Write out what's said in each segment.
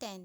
10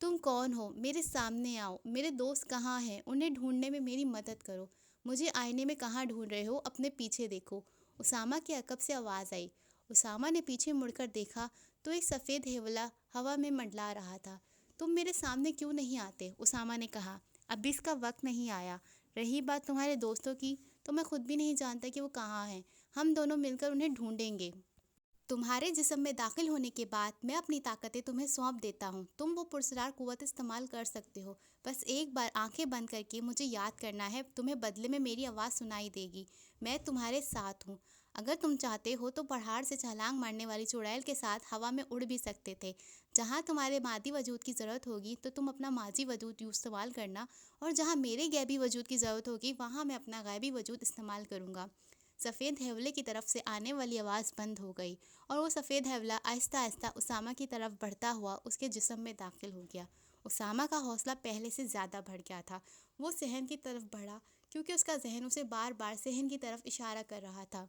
تم کون ہو؟ میرے سامنے آؤ، میرے دوست کہاں ہیں؟ انہیں ڈھونڈنے میں میری مدد کرو۔ مجھے آئینے میں کہاں ڈھونڈ رہے ہو؟ اپنے پیچھے دیکھو۔ اسامہ کے عقب سے آواز آئی۔ اسامہ نے پیچھے مڑ کر دیکھا تو ایک سفید ہیولا ہوا میں منڈلا رہا تھا۔ تم میرے سامنے کیوں نہیں آتے؟ اسامہ نے کہا۔ ابھی اس کا وقت نہیں آیا۔ رہی بات تمہارے دوستوں کی، تو میں خود بھی نہیں جانتا کہ وہ کہاں ہیں۔ ہم دونوں مل کر انہیں ڈھونڈیں گے۔ تمہارے جسم میں داخل ہونے کے بعد میں اپنی طاقتیں تمہیں سونپ دیتا ہوں۔ تم وہ پرسرار قوت استعمال کر سکتے ہو۔ بس ایک بار آنکھیں بند کر کے مجھے یاد کرنا ہے، تمہیں بدلے میں میری آواز سنائی دے گی۔ میں تمہارے ساتھ ہوں۔ اگر تم چاہتے ہو تو پہاڑ سے چھلانگ مارنے والی چڑیل کے ساتھ ہوا میں اڑ بھی سکتے تھے۔ جہاں تمہارے مادی وجود کی ضرورت ہوگی تو تم اپنا ماضی وجود استعمال کرنا، اور جہاں میرے غیبی وجود کی ضرورت ہوگی وہاں میں اپنا غیبی وجود استعمال کروں گا۔ سفید ہیولے کی طرف سے آنے والی آواز بند ہو گئی، اور وہ سفید حیولا آہستہ آہستہ اسامہ کی طرف بڑھتا ہوا اس کے جسم میں داخل ہو گیا۔ اسامہ کا حوصلہ پہلے سے زیادہ بڑھ گیا تھا۔ وہ صحن کی طرف بڑھا کیونکہ اس کا ذہن اسے بار بار صحن کی طرف اشارہ کر رہا تھا۔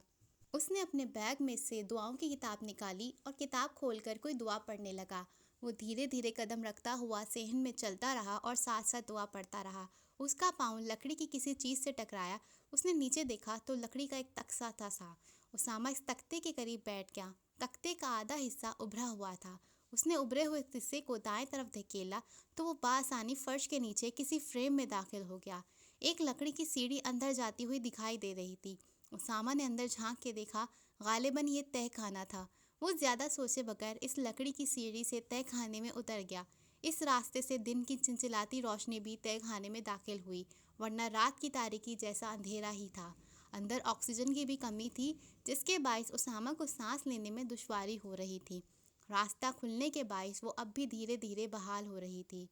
اس نے اپنے بیگ میں سے دعاؤں کی کتاب نکالی اور کتاب کھول کر کوئی دعا پڑھنے لگا۔ وہ دھیرے دھیرے قدم رکھتا ہوا صحن میں چلتا رہا اور ساتھ ساتھ دعا پڑھتا رہا۔ اس کا پاؤں لکڑی کی کسی چیز سے ٹکرایا۔ اس نے نیچے دیکھا تو لکڑی کا ایک تختہ تھا۔ اسامہ اس تختے کے قریب بیٹھ گیا۔ تختے کا آدھا حصہ ابھرا ہوا تھا۔ اس نے ابھرے ہوئے حصے کو دائیں طرف دھکیلا تو وہ بآسانی فرش کے نیچے کسی فریم میں داخل ہو گیا۔ ایک لکڑی کی سیڑھی اندر جاتی ہوئی دکھائی دے رہی تھی۔ اسامہ نے اندر جھانک کے دیکھا، غالباً یہ تہہ خانہ تھا۔ وہ زیادہ سوچے بغیر اس لکڑی کی سیڑھی سے تہہ خانے میں اتر گیا۔ اس راستے سے دن کی چلچلاتی روشنی بھی تہہ خانے میں داخل ہوئی، ورنہ رات کی تاریکی جیسا اندھیرا ہی تھا۔ اندر آکسیجن کی بھی کمی تھی، جس کے باعث اسامہ کو سانس لینے میں دشواری ہو رہی تھی۔ راستہ کھلنے کے باعث وہ اب بھی دھیرے دھیرے بحال ہو رہی تھی۔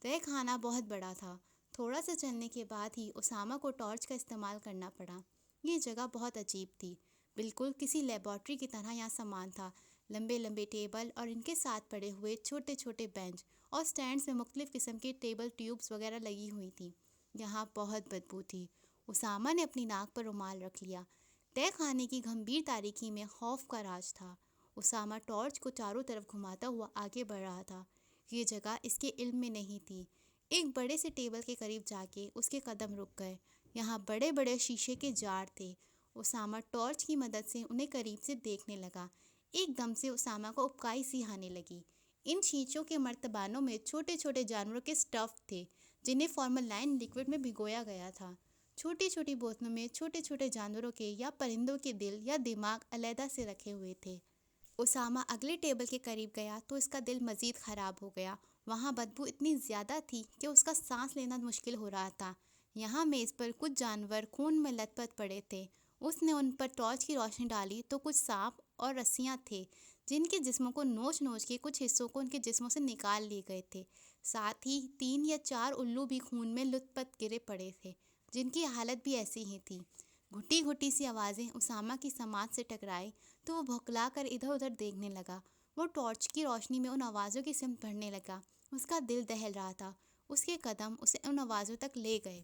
تہہ خانہ بہت بڑا تھا۔ تھوڑا سا چلنے کے بعد ہی اسامہ کو ٹارچ کا استعمال کرنا پڑا۔ یہ جگہ بہت عجیب تھی، بالکل کسی لیبارٹری کی طرح یہاں سامان تھا۔ لمبے لمبے ٹیبل اور ان کے ساتھ پڑے ہوئے چھوٹے چھوٹے بینچ اور سٹینڈز میں مختلف قسم کے ٹیبل ٹیوبز وغیرہ لگی ہوئی تھیں۔ یہاں بہت بدبو تھی۔ اسامہ نے اپنی ناک پر رومال رکھ لیا۔ تہہ خانے کی گھنبیر تاریکی میں خوف کا راج تھا۔ اسامہ ٹارچ کو چاروں طرف گھماتا ہوا آگے بڑھ رہا تھا۔ یہ جگہ اس کے علم میں نہیں تھی۔ ایک بڑے سے ٹیبل کے قریب جا کے اس کے قدم رک گئے۔ یہاں بڑے بڑے شیشے کے جار تھے۔ اسامہ ٹارچ کی مدد سے انہیں قریب سے دیکھنے لگا۔ ایک دم سے اسامہ کو اکائی سی آنے لگی۔ ان شیشوں کے مرتبانوں میں چھوٹے چھوٹے جانوروں کے اسٹف تھے، جنہیں فارملائن لیکوڈ میں بھگویا گیا تھا۔ چھوٹی چھوٹی بوتلوں میں چھوٹے چھوٹے جانوروں کے یا پرندوں کے دل یا دماغ علیحدہ سے رکھے ہوئے تھے۔ اسامہ اگلے ٹیبل کے قریب گیا تو اس کا دل مزید خراب ہو گیا۔ وہاں بدبو اتنی زیادہ تھی کہ اس کا سانس لینا مشکل ہو رہا تھا۔ یہاں میز پر کچھ جانور خون میں لت پت پڑے تھے۔ اس نے ان پر ٹارچ کی روشنی ڈالی تو کچھ سانپ اور رسیاں تھے، جن کے جسموں کو نوچ نوچ کے کچھ حصوں کو ان کے جسموں سے نکال لیے گئے تھے۔ ساتھ ہی 3 یا 4 الو بھی خون میں لت پت گرے پڑے تھے، جن کی حالت بھی ایسی ہی تھی۔ گھٹی گھٹی سی آوازیں اسامہ کی سماعت سے ٹکرائی تو وہ بھوکلا کر ادھر ادھر دیکھنے لگا۔ وہ ٹارچ کی روشنی میں ان آوازوں کی سمت بڑھنے لگا۔ اس کا دل دہل رہا تھا۔ اس کے قدم اسے ان آوازوں تک لے گئے۔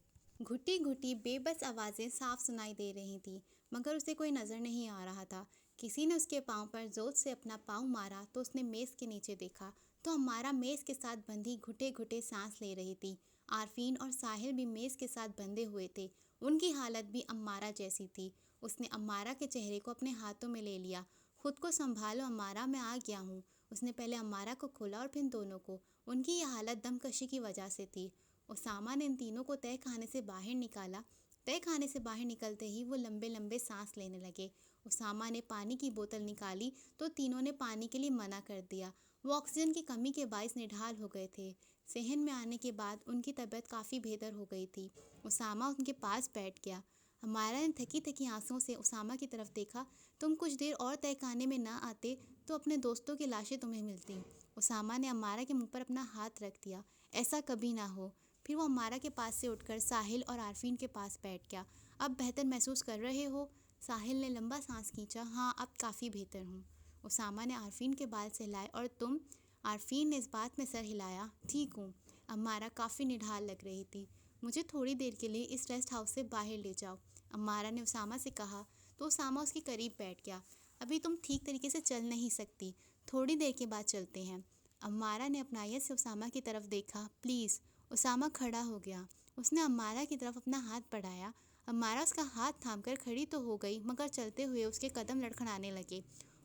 گھٹی گھٹی بے بس آوازیں صاف سنائی دے رہی تھیں، مگر اسے کوئی نظر نہیں آ رہا تھا۔ کسی نے اس کے پاؤں پر زور سے اپنا پاؤں مارا تو اس نے میز کے نیچے دیکھا تو امارہ میز کے ساتھ بندھی گھٹے گھٹے سانس لے رہی تھی۔ عارفین اور ساحل بھی میز کے ساتھ بندھے ہوئے تھے۔ ان کی حالت بھی امارہ جیسی تھی۔ اس نے امارہ کے چہرے کو اپنے ہاتھوں میں لے لیا۔ خود کو سنبھالو امارہ، میں آ گیا ہوں۔ اس نے پہلے امارہ کو کھولا اور پھر دونوں کو۔ ان کی یہ حالت دم کشی کی وجہ سے تھی۔ اسامہ نے ان تینوں کو تہہ خانے سے باہر نکالا۔ تہہ خانے سے باہر نکلتے ہی وہ لمبے لمبے سانس لینے لگے۔ اسامہ نے پانی کی بوتل نکالی تو تینوں نے پانی کے لیے منع کر دیا۔ وہ آکسیجن کی کمی کے باعث نڈھال ہو گئے تھے۔ صحن میں آنے کے بعد ان کی طبیعت کافی بہتر ہو گئی تھی۔ اسامہ ان کے پاس بیٹھ گیا۔ امارہ نے تھکی تھکی آنکھوں سے اسامہ کی طرف دیکھا۔ تم کچھ دیر اور تہہ خانے میں نہ آتے تو اپنے دوستوں کی لاشیں تمہیں ملتیں۔ اسامہ نے امارہ کے منہ پر اپنا ہاتھ رکھ دیا۔ ایسا کبھی نہ ہو۔ پھر وہ امارہ کے پاس سے اٹھ کر ساحل اور عارفین کے پاس بیٹھ گیا۔ اب بہتر محسوس کر رہے ہو؟ ساحل نے لمبا سانس کھینچا۔ ہاں، اب کافی بہتر ہوں۔ اسامہ نے عارفین کے بال سہلائے۔ اور تم؟ عارفین نے اس بات میں سر ہلایا۔ ٹھیک ہوں۔ امارہ کافی نڈھال لگ رہی تھی۔ مجھے تھوڑی دیر کے لیے اس ریسٹ ہاؤس سے باہر لے جاؤ، امارہ نے اسامہ سے کہا تو اسامہ اس کے قریب بیٹھ گیا۔ ابھی تم ٹھیک طریقے سے چل نہیں سکتی، تھوڑی دیر کے بعد چلتے ہیں۔ امارہ نے اپنائیت سے اسامہ کی طرف دیکھا۔ پلیز۔ اسامہ کھڑا ہو گیا۔ اس نے امارہ کی طرف اپنا ہاتھ بڑھایا۔ امارہ اس کا ہاتھ تھام کر کھڑی تو ہو گئی، مگر چلتے ہوئے اس کے قدم لڑکھڑانے لگے۔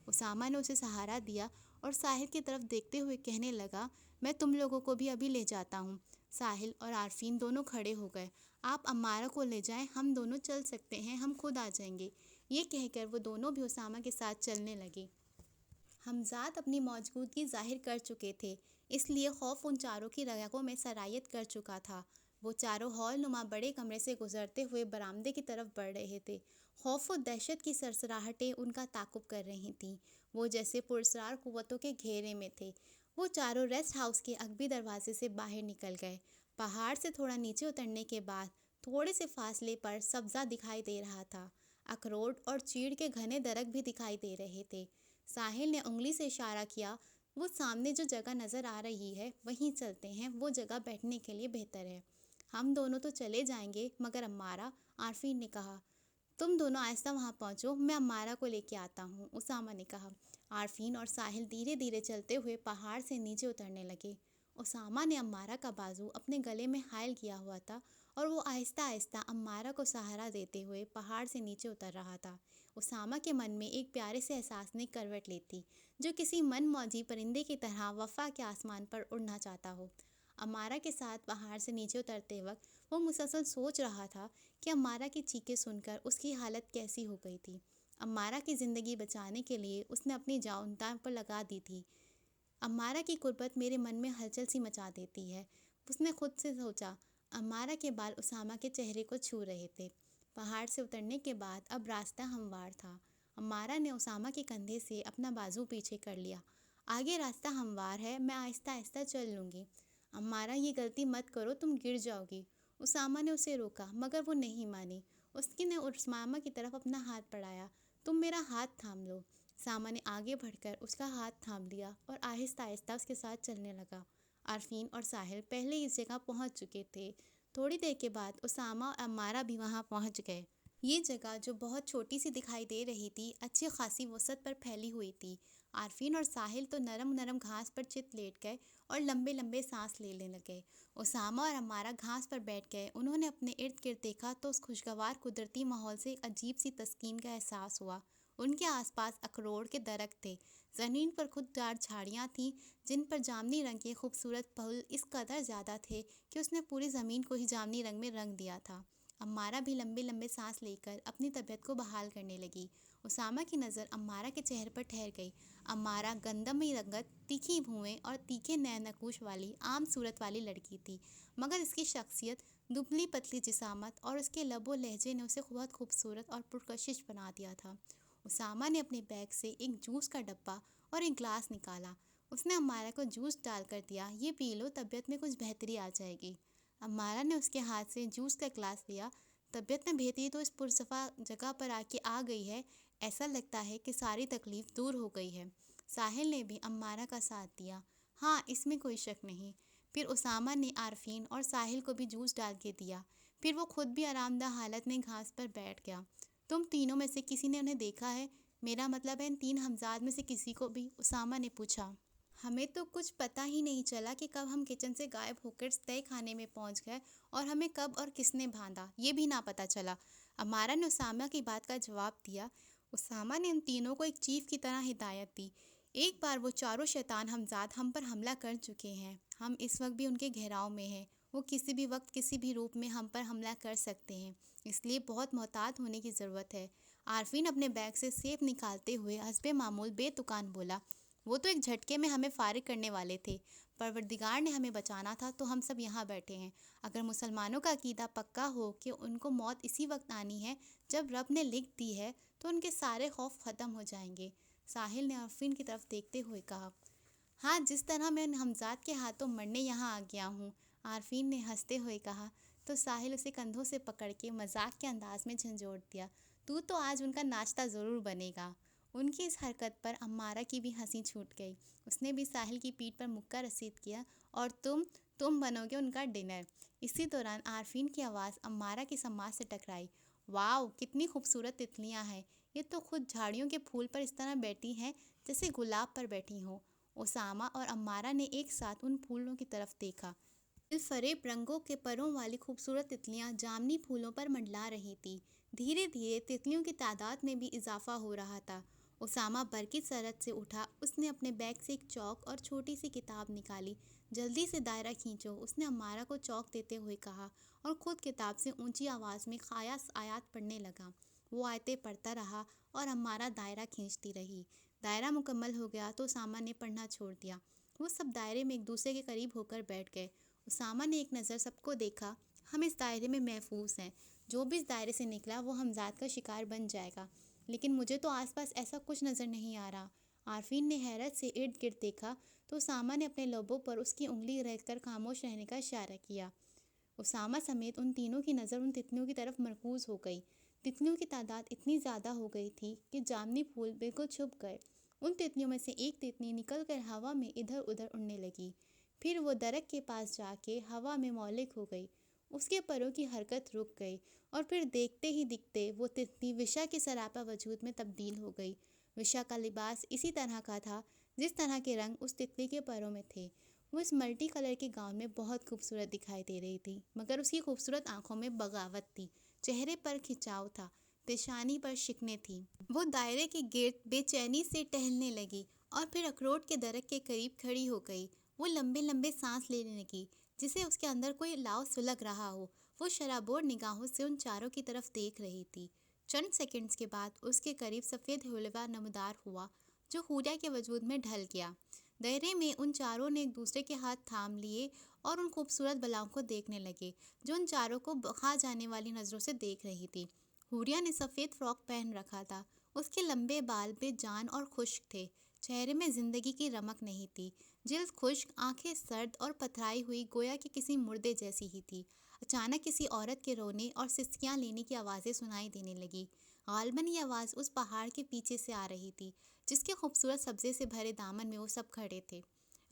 اسامہ نے اسے سہارا دیا اور ساحل کی طرف دیکھتے ہوئے کہنے لگا، میں تم لوگوں کو بھی ابھی لے جاتا ہوں۔ ساحل اور عارفین دونوں کھڑے ہو گئے۔ آپ امارہ کو لے جائیں، ہم دونوں چل سکتے ہیں، ہم خود آ جائیں گے۔ یہ کہہ کر وہ دونوں بھی اسامہ کے ساتھ چلنے لگے۔ حمزات اپنی موجودگی ظاہر کر چکے تھے، اس لیے خوف ان چاروں کی رگوں میں سرایت کر چکا تھا۔ وہ چاروں ہال نما بڑے کمرے سے گزرتے ہوئے برآمدے کی طرف بڑھ رہے تھے۔ خوف و دہشت کی سرسراہٹیں ان کا تعاقب کر رہی تھیں۔ وہ جیسے پراسرار قوتوں کے گھیرے میں تھے۔ وہ چاروں ریسٹ ہاؤس کے عقبی دروازے سے باہر نکل گئے۔ پہاڑ سے تھوڑا نیچے اترنے کے بعد تھوڑے سے فاصلے پر سبزہ دکھائی دے رہا تھا۔ اخروٹ اور چیڑ کے گھنے درخت بھی دکھائی دے رہے تھے۔ ساحل نے انگلی سے اشارہ کیا، وہ سامنے جو جگہ نظر آ رہی ہے وہیں چلتے ہیں، وہ جگہ بیٹھنے کے لیے بہتر ہے۔ ہم دونوں تو چلے جائیں گے مگر امارہ، عارفین نے کہا۔ تم دونوں آہستہ وہاں پہنچو، میں امارہ کو لے کے آتا ہوں، اسامہ نے کہا۔ عارفین اور ساحل دھیرے دھیرے چلتے ہوئے پہاڑ سے نیچے اترنے لگے۔ اسامہ نے امارہ کا بازو اپنے گلے میں حائل کیا ہوا تھا اور وہ آہستہ آہستہ امارہ کو سہارا دیتے ہوئے پہاڑ سے نیچے اتر رہا تھا۔ اسامہ کے من میں ایک پیارے سے احساس نے کروٹ لی تھی، جو کسی من موجی پرندے کی طرح وفا کے آسمان پر اڑنا چاہتا ہو۔ امارہ کے ساتھ پہاڑ سے نیچے اترتے وقت وہ مسلسل سوچ رہا تھا کہ امارہ کی چیخیں سن کر اس کی حالت کیسی ہو گئی تھی۔ امارہ کی زندگی بچانے کے لیے اس نے اپنی جان داں پر لگا دی تھی۔ امارہ کی قربت میرے من میں ہلچل سی مچا دیتی ہے، اس نے خود سے سوچا۔ امارہ کے بال اسامہ کے چہرے کو چھو رہے تھے۔ پہاڑ سے اترنے کے بعد اب راستہ ہموار تھا۔ امارہ نے اسامہ کے کندھے سے اپنا بازو پیچھے کر لیا۔ آگے راستہ ہموار ہے، میں آہستہ آہستہ چل لوں گی۔ امارہ یہ غلطی مت کرو، تم گر جاؤ گی۔ اسامہ نے اسے روکا مگر وہ نہیں مانی۔ اس نے اسامہ کی طرف اپنا ہاتھ بڑھایا۔ تم میرا ہاتھ تھام لو۔ اسامہ نے آگے بڑھ کر اس کا ہاتھ تھام لیا اور آہستہ آہستہ اس کے ساتھ چلنے لگا۔ عارفین اور ساحل پہلے ہی اس جگہ پہنچ چکے تھے۔ تھوڑی دیر کے بعد اسامہ اور امارہ بھی وہاں پہنچ گئے۔ یہ جگہ جو بہت چھوٹی سی دکھائی دے رہی تھی، اچھی خاصی وسعت پر پھیلی ہوئی تھی۔ عارفین اور ساحل تو نرم نرم گھاس پر چت لیٹ گئے اور لمبے لمبے سانس لینے لگے۔ اسامہ اور امارہ گھاس پر بیٹھ گئے۔ انہوں نے اپنے ارد گرد دیکھا تو اس خوشگوار قدرتی ماحول سے ایک عجیب سی تسکین کا احساس ہوا۔ ان کے آس پاس اخروٹ کے درخت تھے، زمین پر خوددار جھاڑیاں تھیں جن پر جامنی رنگ کے خوبصورت پھول اس قدر زیادہ تھے کہ اس نے پوری زمین کو ہی جامنی رنگ میں رنگ دیا تھا۔ امارہ بھی لمبے لمبے سانس لے کر اپنی طبیعت کو بحال کرنے لگی۔ اسامہ کی نظر امارہ کے چہرے پر ٹھہر گئی۔ امارہ گندمی رنگت، تیکھی بھویں اور تیکھے نین نقوش والی عام صورت والی لڑکی تھی، مگر اس کی شخصیت، دبلی پتلی جسامت اور اس کے لب و لہجے نے اسے بہت خوبصورت اور پرکشش بنا دیا تھا۔ اسامہ نے اپنے بیگ سے ایک جوس کا ڈبہ اور ایک گلاس نکالا۔ اس نے امارہ کو جوس ڈال کر دیا، یہ پی لو، طبیعت میں کچھ بہتری آ جائے گی۔ امارہ نے اس کے ہاتھ سے جوس کا گلاس لیا۔ طبیعت میں بہتری تو اس پرصفا جگہ پر آ گئی ہے، ایسا لگتا ہے کہ ساری تکلیف دور ہو گئی ہے۔ ساحل نے بھی امارہ کا ساتھ دیا۔ ہاں، اس میں کوئی شک نہیں۔ پھر اسامہ نے عارفین اور ساحل کو بھی جوس ڈال کے دیا۔ پھر وہ خود بھی آرام دہ حالت میں گھاس پر بیٹھ گیا۔ تم تینوں میں سے کسی نے انہیں دیکھا ہے؟ میرا مطلب ہے ان تین حمزات میں سے کسی کو بھی، اسامہ نے پوچھا۔ ہمیں تو کچھ پتہ ہی نہیں چلا کہ کب ہم کچن سے غائب ہو کر تہہ خانے میں پہنچ گئے اور ہمیں کب اور کس نے باندھا، یہ بھی نہ پتہ چلا، امارہ نے اسامہ کی بات کا جواب دیا۔ اسامہ نے ان تینوں کو ایک چیف کی طرح ہدایت دی۔ ایک بار وہ چاروں شیطان حمزات ہم پر حملہ کر چکے ہیں، ہم اس وقت بھی ان کے گھیراؤ میں ہیں، وہ کسی بھی وقت کسی بھی روپ میں ہم پر حملہ کر سکتے ہیں، اس لیے بہت محتاط ہونے کی ضرورت ہے۔ عارفین اپنے بیگ سے سیب نکالتے ہوئے حسب معمول بے تکان بولا، وہ تو ایک جھٹکے میں ہمیں فارغ کرنے والے تھے، پروردگار نے ہمیں بچانا تھا تو ہم سب یہاں بیٹھے ہیں۔ اگر مسلمانوں کا عقیدہ پکا ہو کہ ان کو موت اسی وقت آنی ہے جب رب نے لکھ دی ہے، تو ان کے سارے خوف ختم ہو جائیں گے۔ ساحل نے عارفین کی طرف دیکھتے ہوئے کہا۔ ہاں، جس طرح میں ان حمزات کے ہاتھوں مرنے یہاں آ گیا ہوں، عارفین نے ہنستے ہوئے کہا، تو ساحل اسے کندھوں سے پکڑ کے مذاق کے انداز میں جھنجھوڑ دیا، تو آج ان کا ناشتہ ضرور بنے گا۔ ان کی اس حرکت پر امارہ کی بھی ہنسی چھوٹ گئی۔ اس نے بھی ساحل کی پیٹھ پر مکہ رسید کیا، اور تم بنو گے ان کا ڈنر۔ اسی دوران عارفین کی آواز امارہ کی سماعت سے ٹکرائی، واؤ، کتنی خوبصورت تتلیاں ہیں، یہ تو خود جھاڑیوں کے پھول پر اس طرح بیٹھی ہیں جیسے گلاب پر بیٹھی ہوں۔ اسامہ اور امارہ نے ایک ساتھ ان پھولوں کی طرف دیکھا۔ دل فریب رنگوں کے پروں والی خوبصورت تتلیاں جامنی پھولوں پر منڈلا رہی تھیں۔ دھیرے دھیرے تتلیوں کی تعداد میں بھی اضافہ ہو رہا تھا۔ اسامہ برقی سرعت سے اٹھا، اس نے اپنے بیگ سے ایک چاک اور چھوٹی سی کتاب نکالی۔ جلدی سے دائرہ کھینچو، اس نے امارہ کو چاک دیتے ہوئے کہا، اور خود کتاب سے اونچی آواز میں خاص آیات پڑھنے لگا۔ وہ آیتیں پڑھتا رہا اور امارہ دائرہ کھینچتی رہی۔ دائرہ مکمل ہو گیا تو اسامہ نے پڑھنا چھوڑ دیا۔ وہ سب دائرے میں ایک دوسرے کے قریب ہو کر بیٹھ گئے۔ اسامہ نے ایک نظر سب کو دیکھا۔ ہم اس دائرے میں محفوظ ہیں، جو بھی اس دائرے سے نکلا وہ حمزات کا شکار بن جائے گا، لیکن مجھے تو آس پاس ایسا کچھ نظر نہیں آ رہا۔ عارفین نے حیرت سے ارد گرد دیکھا تو اسامہ نے اپنے لبوں پر اس کی انگلی رکھ کر خاموش رہنے کا اشارہ کیا۔ اسامہ سمیت ان تینوں کی نظر ان تتلیوں کی طرف مرکوز ہو گئی۔ تتلیوں کی تعداد اتنی زیادہ ہو گئی تھی کہ جامنی پھول بالکل چھپ گئے۔ ان تتلیوں میں سے ایک تتلی نکل کر ہوا میں ادھر ادھر اڑنے لگی، پھر وہ درخت کے پاس جا کے ہوا میں معلق ہو گئی۔ اس کے پروں کی حرکت رک گئی اور پھر دیکھتے ہی دیکھتے وہ تتلی وشا کے سراپا وجود میں تبدیل ہو گئی۔ وشا کا لباس اسی طرح کا تھا جس طرح کے رنگ اس تتلی کے پروں میں تھے۔ وہ اس ملٹی کلر کے گاؤن میں بہت خوبصورت دکھائی دے رہی تھی، مگر اس کی خوبصورت آنکھوں میں بغاوت تھی، چہرے پر کھنچاؤ تھا، پیشانی پر شکنیں تھیں۔ وہ دائرے کے گرد بے چینی سے ٹہلنے لگی اور پھر اخروٹ کے درخت کے قریب کھڑی ہو گئی۔ وہ لمبے لمبے سانس لینے لگی جسے اس کے اندر کوئی لاؤ سلگ رہا ہو۔ وہ شرابور نگاہوں سے ان چاروں کی طرف دیکھ رہی تھی۔ چند سیکنڈز کے بعد اس کے قریب سفید حلوہ نمودار ہوا جو حوریہ کے وجود میں ڈھل گیا۔ دائرے میں ان چاروں نے ایک دوسرے کے ہاتھ تھام لیے اور ان خوبصورت بلاؤں کو دیکھنے لگے جو ان چاروں کو کھا جانے والی نظروں سے دیکھ رہی تھی۔ حوریہ نے سفید فراک پہن رکھا تھا۔ اس کے لمبے بال بے جان اور خشک تھے، چہرے میں زندگی کی رمق نہیں تھی، جلد خشک، آنکھیں سرد اور پتھرائی ہوئی گویا کہ کسی مردے جیسی ہی تھی۔ اچانک کسی عورت کے رونے اور سسکیاں لینے کی آوازیں سنائی دینے لگی۔ غالباً یہ آواز اس پہاڑ کے پیچھے سے آ رہی تھی جس کے خوبصورت سبزے سے بھرے دامن میں وہ سب کھڑے تھے۔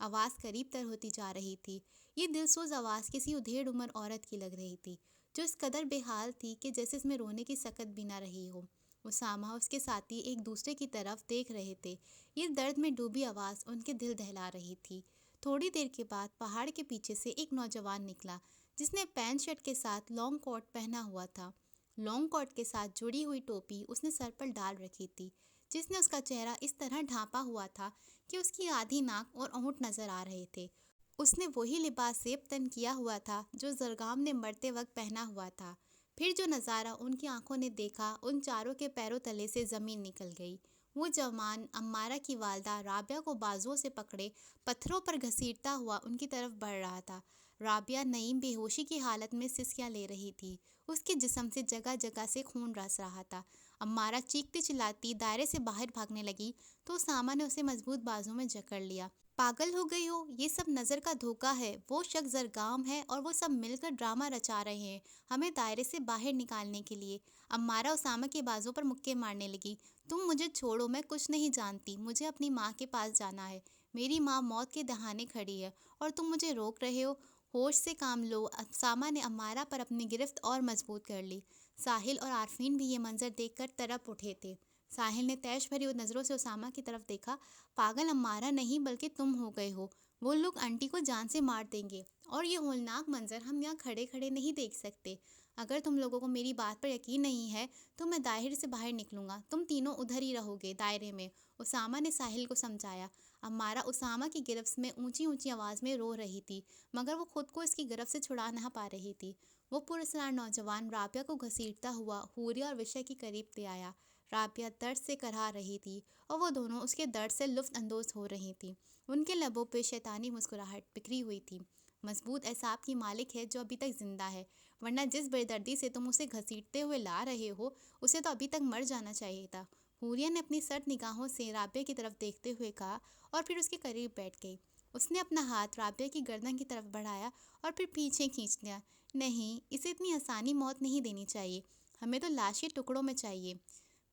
آواز قریب تر ہوتی جا رہی تھی۔ یہ دلسوز آواز کسی ادھیڑ عمر عورت کی لگ رہی تھی جو اس قدر بے حال تھی کہ جیسے اس میں رونے کی سکت بھی نہ رہی ہو۔ اسامہ اور اس کے ساتھی ایک دوسرے کی طرف دیکھ رہے تھے۔ یہ درد میں ڈوبی آواز ان کے دل دہلا رہی تھی۔ تھوڑی دیر کے بعد پہاڑ کے پیچھے سے ایک نوجوان نکلا جس نے پینٹ شرٹ کے ساتھ لانگ کوٹ پہنا ہوا تھا۔ لانگ کوٹ کے ساتھ جڑی ہوئی ٹوپی اس نے سر پر ڈال رکھی تھی جس نے اس کا چہرہ اس طرح ڈھانپا ہوا تھا کہ اس کی آدھی ناک اور ہونٹ نظر آ رہے تھے۔ اس نے وہی لباس زیب تن کیا ہوا تھا جو زرگام نے مرتے وقت پہنا ہوا تھا۔ پھر جو نظارہ ان کی آنکھوں نے دیکھا، ان چاروں کے پیروں تلے سے زمین نکل گئی۔ وہ جوان امارہ کی والدہ رابعہ کو بازوؤں سے پکڑے پتھروں پر گھسیٹتا ہوا ان کی طرف بڑھ رہا تھا۔ رابعہ نئیم بے ہوشی کی حالت میں سسکیاں لے رہی تھی۔ اس کے جسم سے جگہ جگہ سے خون رس رہا تھا۔ امارہ چیختی چلاتی دائرے سے باہر بھاگنے لگی تو اسامہ نے اسے مضبوط بازو میں جکڑ لیا۔ پاگل ہو گئی ہو؟ یہ سب نظر کا دھوکہ ہے۔ وہ شخص زرگام ہے اور وہ سب مل کر ڈرامہ رچا رہے ہیں ہمیں دائرے سے باہر نکالنے کے لیے۔ امارہ اسامہ کے بازو پر مکے مارنے لگی۔ تم مجھے چھوڑو، میں کچھ نہیں جانتی، مجھے اپنی ماں کے پاس جانا ہے۔ میری ماں موت کے دہانے کھڑی ہے اور تم مجھے روک رہے ہو۔ ہوش سے کام لو۔ اسامہ نے امارہ پر اپنی گرفت اور مضبوط کر لی۔ ساحل اور عارفین بھی یہ منظر دیکھ کر تڑپ اٹھے تھے۔ ساحل نے تیش بھری نظروں سے اسامہ کی طرف دیکھا۔ پاگل امارہ نہیں بلکہ تم ہو گئے ہو۔ وہ لوگ آنٹی کو جان سے مار دیں گے اور یہ ہولناک منظر ہم یہاں کھڑے کھڑے نہیں دیکھ سکتے۔ اگر تم لوگوں کو میری بات پر یقین نہیں ہے تو میں دائرے سے باہر نکلوں گا، تم تینوں ادھر ہی رہو گے دائرے میں، اسامہ نے ساحل کو سمجھایا۔ امارہ اسامہ کی گرفت میں اونچی اونچی آواز میں رو رہی تھی مگر وہ خود کو اس کی گرفت سے چھڑا نہ پا رہی تھی۔ وہ پراسرار نوجوان رابعہ کو گھسیٹتا ہوا حوریہ اور وشا کے قریب لے آیا۔ رابعہ درد سے کرہا رہی تھی اور وہ دونوں اس کے درد سے لطف اندوز ہو رہی تھیں۔ ان کے لبوں پہ شیطانی مسکراہٹ بکھری ہوئی تھی۔ مضبوط اعصاب کی مالک ہے جو ابھی تک زندہ ہے، ورنہ جس بے دردی سے تم اسے گھسیٹتے ہوئے لا رہے ہو اسے تو ابھی تک مر جانا چاہیے تھا۔ حوریہ نے اپنی سرد نگاہوں سے رابعہ کی طرف دیکھتے ہوئے کہا اور پھر اس کے قریب بیٹھ گئی۔ اس نے اپنا ہاتھ رابعہ کی گردن کی طرف بڑھایا اور پھر پیچھے کھینچ لیا۔ نہیں، اسے اتنی آسانی موت نہیں دینی چاہیے، ہمیں تو لاش کے ٹکڑوں میں چاہیے۔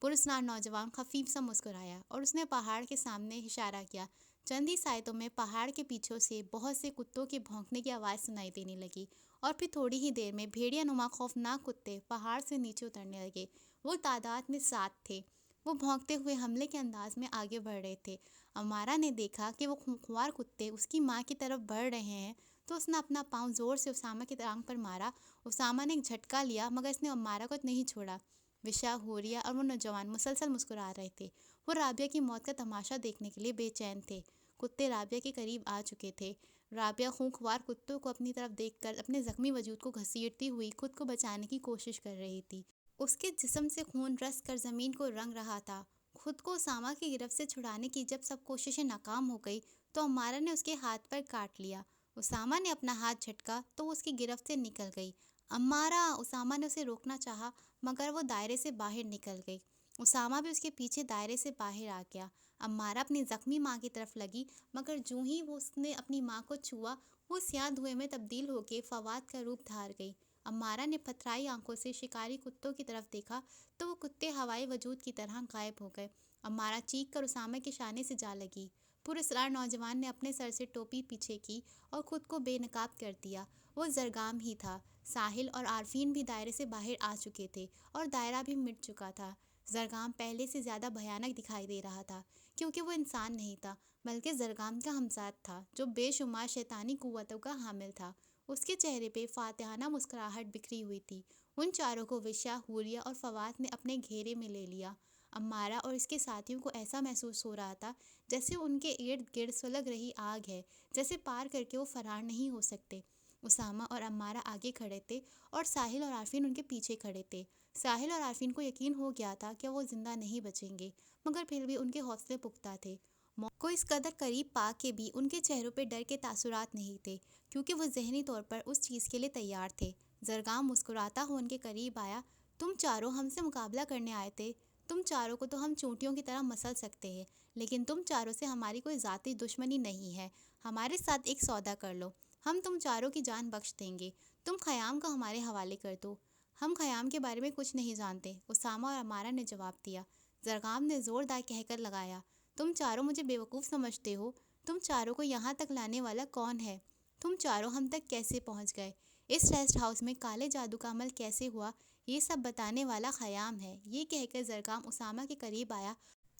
پراسرار نوجوان خفیف سا مسکرایا اور اس نے پہاڑ کے سامنے اشارہ کیا۔ چند ہی سائتوں میں پہاڑ کے پیچھوں سے بہت سے کتوں کے بھونکنے کی آواز سنائی دینے لگی اور پھر تھوڑی ہی دیر میں بھیڑیا نما خوفناک کتے پہاڑ سے نیچے اترنے لگے۔ وہ تعداد میں 7 تھے۔ وہ بھونکتے ہوئے حملے کے انداز میں آگے بڑھ رہے تھے۔ امارا نے دیکھا کہ وہ خونخوار کتے اس کی ماں کی طرف بڑھ رہے ہیں تو اس نے اپنا پاؤں زور سے اسامہ کی ٹانگ پر مارا۔ اسامہ نے ایک جھٹکا لیا مگر اس نے امارا کو نہیں چھوڑا۔ وشا، حوریہ اور وہ نوجوان مسلسل مسکرا رہے تھے۔ وہ رابعہ کی موت کا تماشا دیکھنے کے لیے بے چین تھے۔ کتے رابعہ کے قریب آ چکے تھے۔ رابعہ خونخوار کتوں کو اپنی طرف دیکھ کر اپنے زخمی وجود کو گھسیٹتی ہوئی خود کو بچانے کی کوشش کر رہی تھی۔ اس کے جسم سے خون رس کر زمین کو رنگ رہا تھا۔ خود کو اسامہ کی گرفت سے چھڑانے کی جب سب کوششیں ناکام ہو گئی تو امارا نے اس کے ہاتھ پر کاٹ لیا۔ اسامہ نے اپنا ہاتھ جھٹکا تو وہ اس کی گرفت سے نکل گئی۔ امارا! اسامہ نے اسے روکنا چاہا مگر وہ دائرے سے باہر نکل گئی۔ اسامہ بھی اس کے پیچھے دائرے سے باہر آ گیا۔ امارا اپنی زخمی ماں کی طرف لگی مگر جوں ہی وہ اس نے اپنی ماں کو چھوا وہ سیاہ دھوئیں میں تبدیل ہو کے فواد کا روپ دھار گئی۔ امارا نے پتھرائی آنکھوں سے شکاری کتوں کی طرف دیکھا تو وہ کتے ہوائی وجود کی طرح غائب ہو گئے۔ امارا چیخ کر اسامہ کے شانے سے جا لگی۔ پراسرار نوجوان نے اپنے سر سے ٹوپی پیچھے کی اور خود کو بے نقاب کر دیا۔ وہ زرگام ہی تھا۔ ساحل اور عارفین بھی دائرے سے باہر آ چکے تھے اور دائرہ بھی مٹ چکا تھا۔ زرگام پہلے سے زیادہ بھیانک دکھائی دے رہا تھا کیونکہ وہ انسان نہیں تھا بلکہ زرگام کا ہمزاد تھا جو بے شمار شیطانی قوتوں کا حامل تھا۔ اس کے چہرے پہ فاتحانہ مسکراہٹ بکھری ہوئی تھی۔ ان چاروں کو وشا، حوریہ اور فواد نے اپنے گھیرے میں لے لیا۔ امارا اور اس کے ساتھیوں کو ایسا محسوس ہو رہا تھا جیسے ان کے ارد گرد سلگ رہی آگ ہے جسے پار کر کے وہ فرار نہیں ہو سکتے۔ اسامہ اور امارا آگے کھڑے تھے اور ساحل اور عارفین ان کے پیچھے کھڑے تھے۔ ساحل اور عارفین کو یقین ہو گیا تھا کہ وہ زندہ نہیں بچیں گے مگر پھر بھی ان کے حوصلے پختہ تھے۔ موت کو اس قدر قریب پا کے بھی ان کے چہروں پہ ڈر کے تاثرات نہیں تھے کیونکہ وہ ذہنی طور پر اس چیز کے لیے تیار تھے۔ زرگام مسکراتا ہوا ان کے قریب آیا۔ تم چاروں ہم سے مقابلہ کرنے آئے تھے۔ تم چاروں کو تو ہم چونٹیوں کی طرح مسل سکتے ہیں لیکن تم چاروں سے ہماری کوئی ذاتی دشمنی نہیں ہے۔ ہمارے ساتھ ایک سودا کر لو، ہم تم چاروں کی جان بخش دیں گے۔ تم خیام کو ہمارے حوالے کر دو۔ ہم خیام کے بارے میں کچھ نہیں جانتے، اسامہ اور امارا نے جواب دیا۔ زرگام نے زوردار کہہ کر لگایا، تم چاروں مجھے بیوقوف سمجھتے ہو؟ تم چاروں کو یہاں تک لانے والا کون ہے؟ تم چاروں ہم تک کیسے پہنچ گئے؟ اس ریسٹ ہاؤس میں کالے جادو کا عمل کیسے ہوا؟ یہ سب بتانے والا خیام ہے۔ یہ کہہ کر زرگام اسامہ کے قریب آیا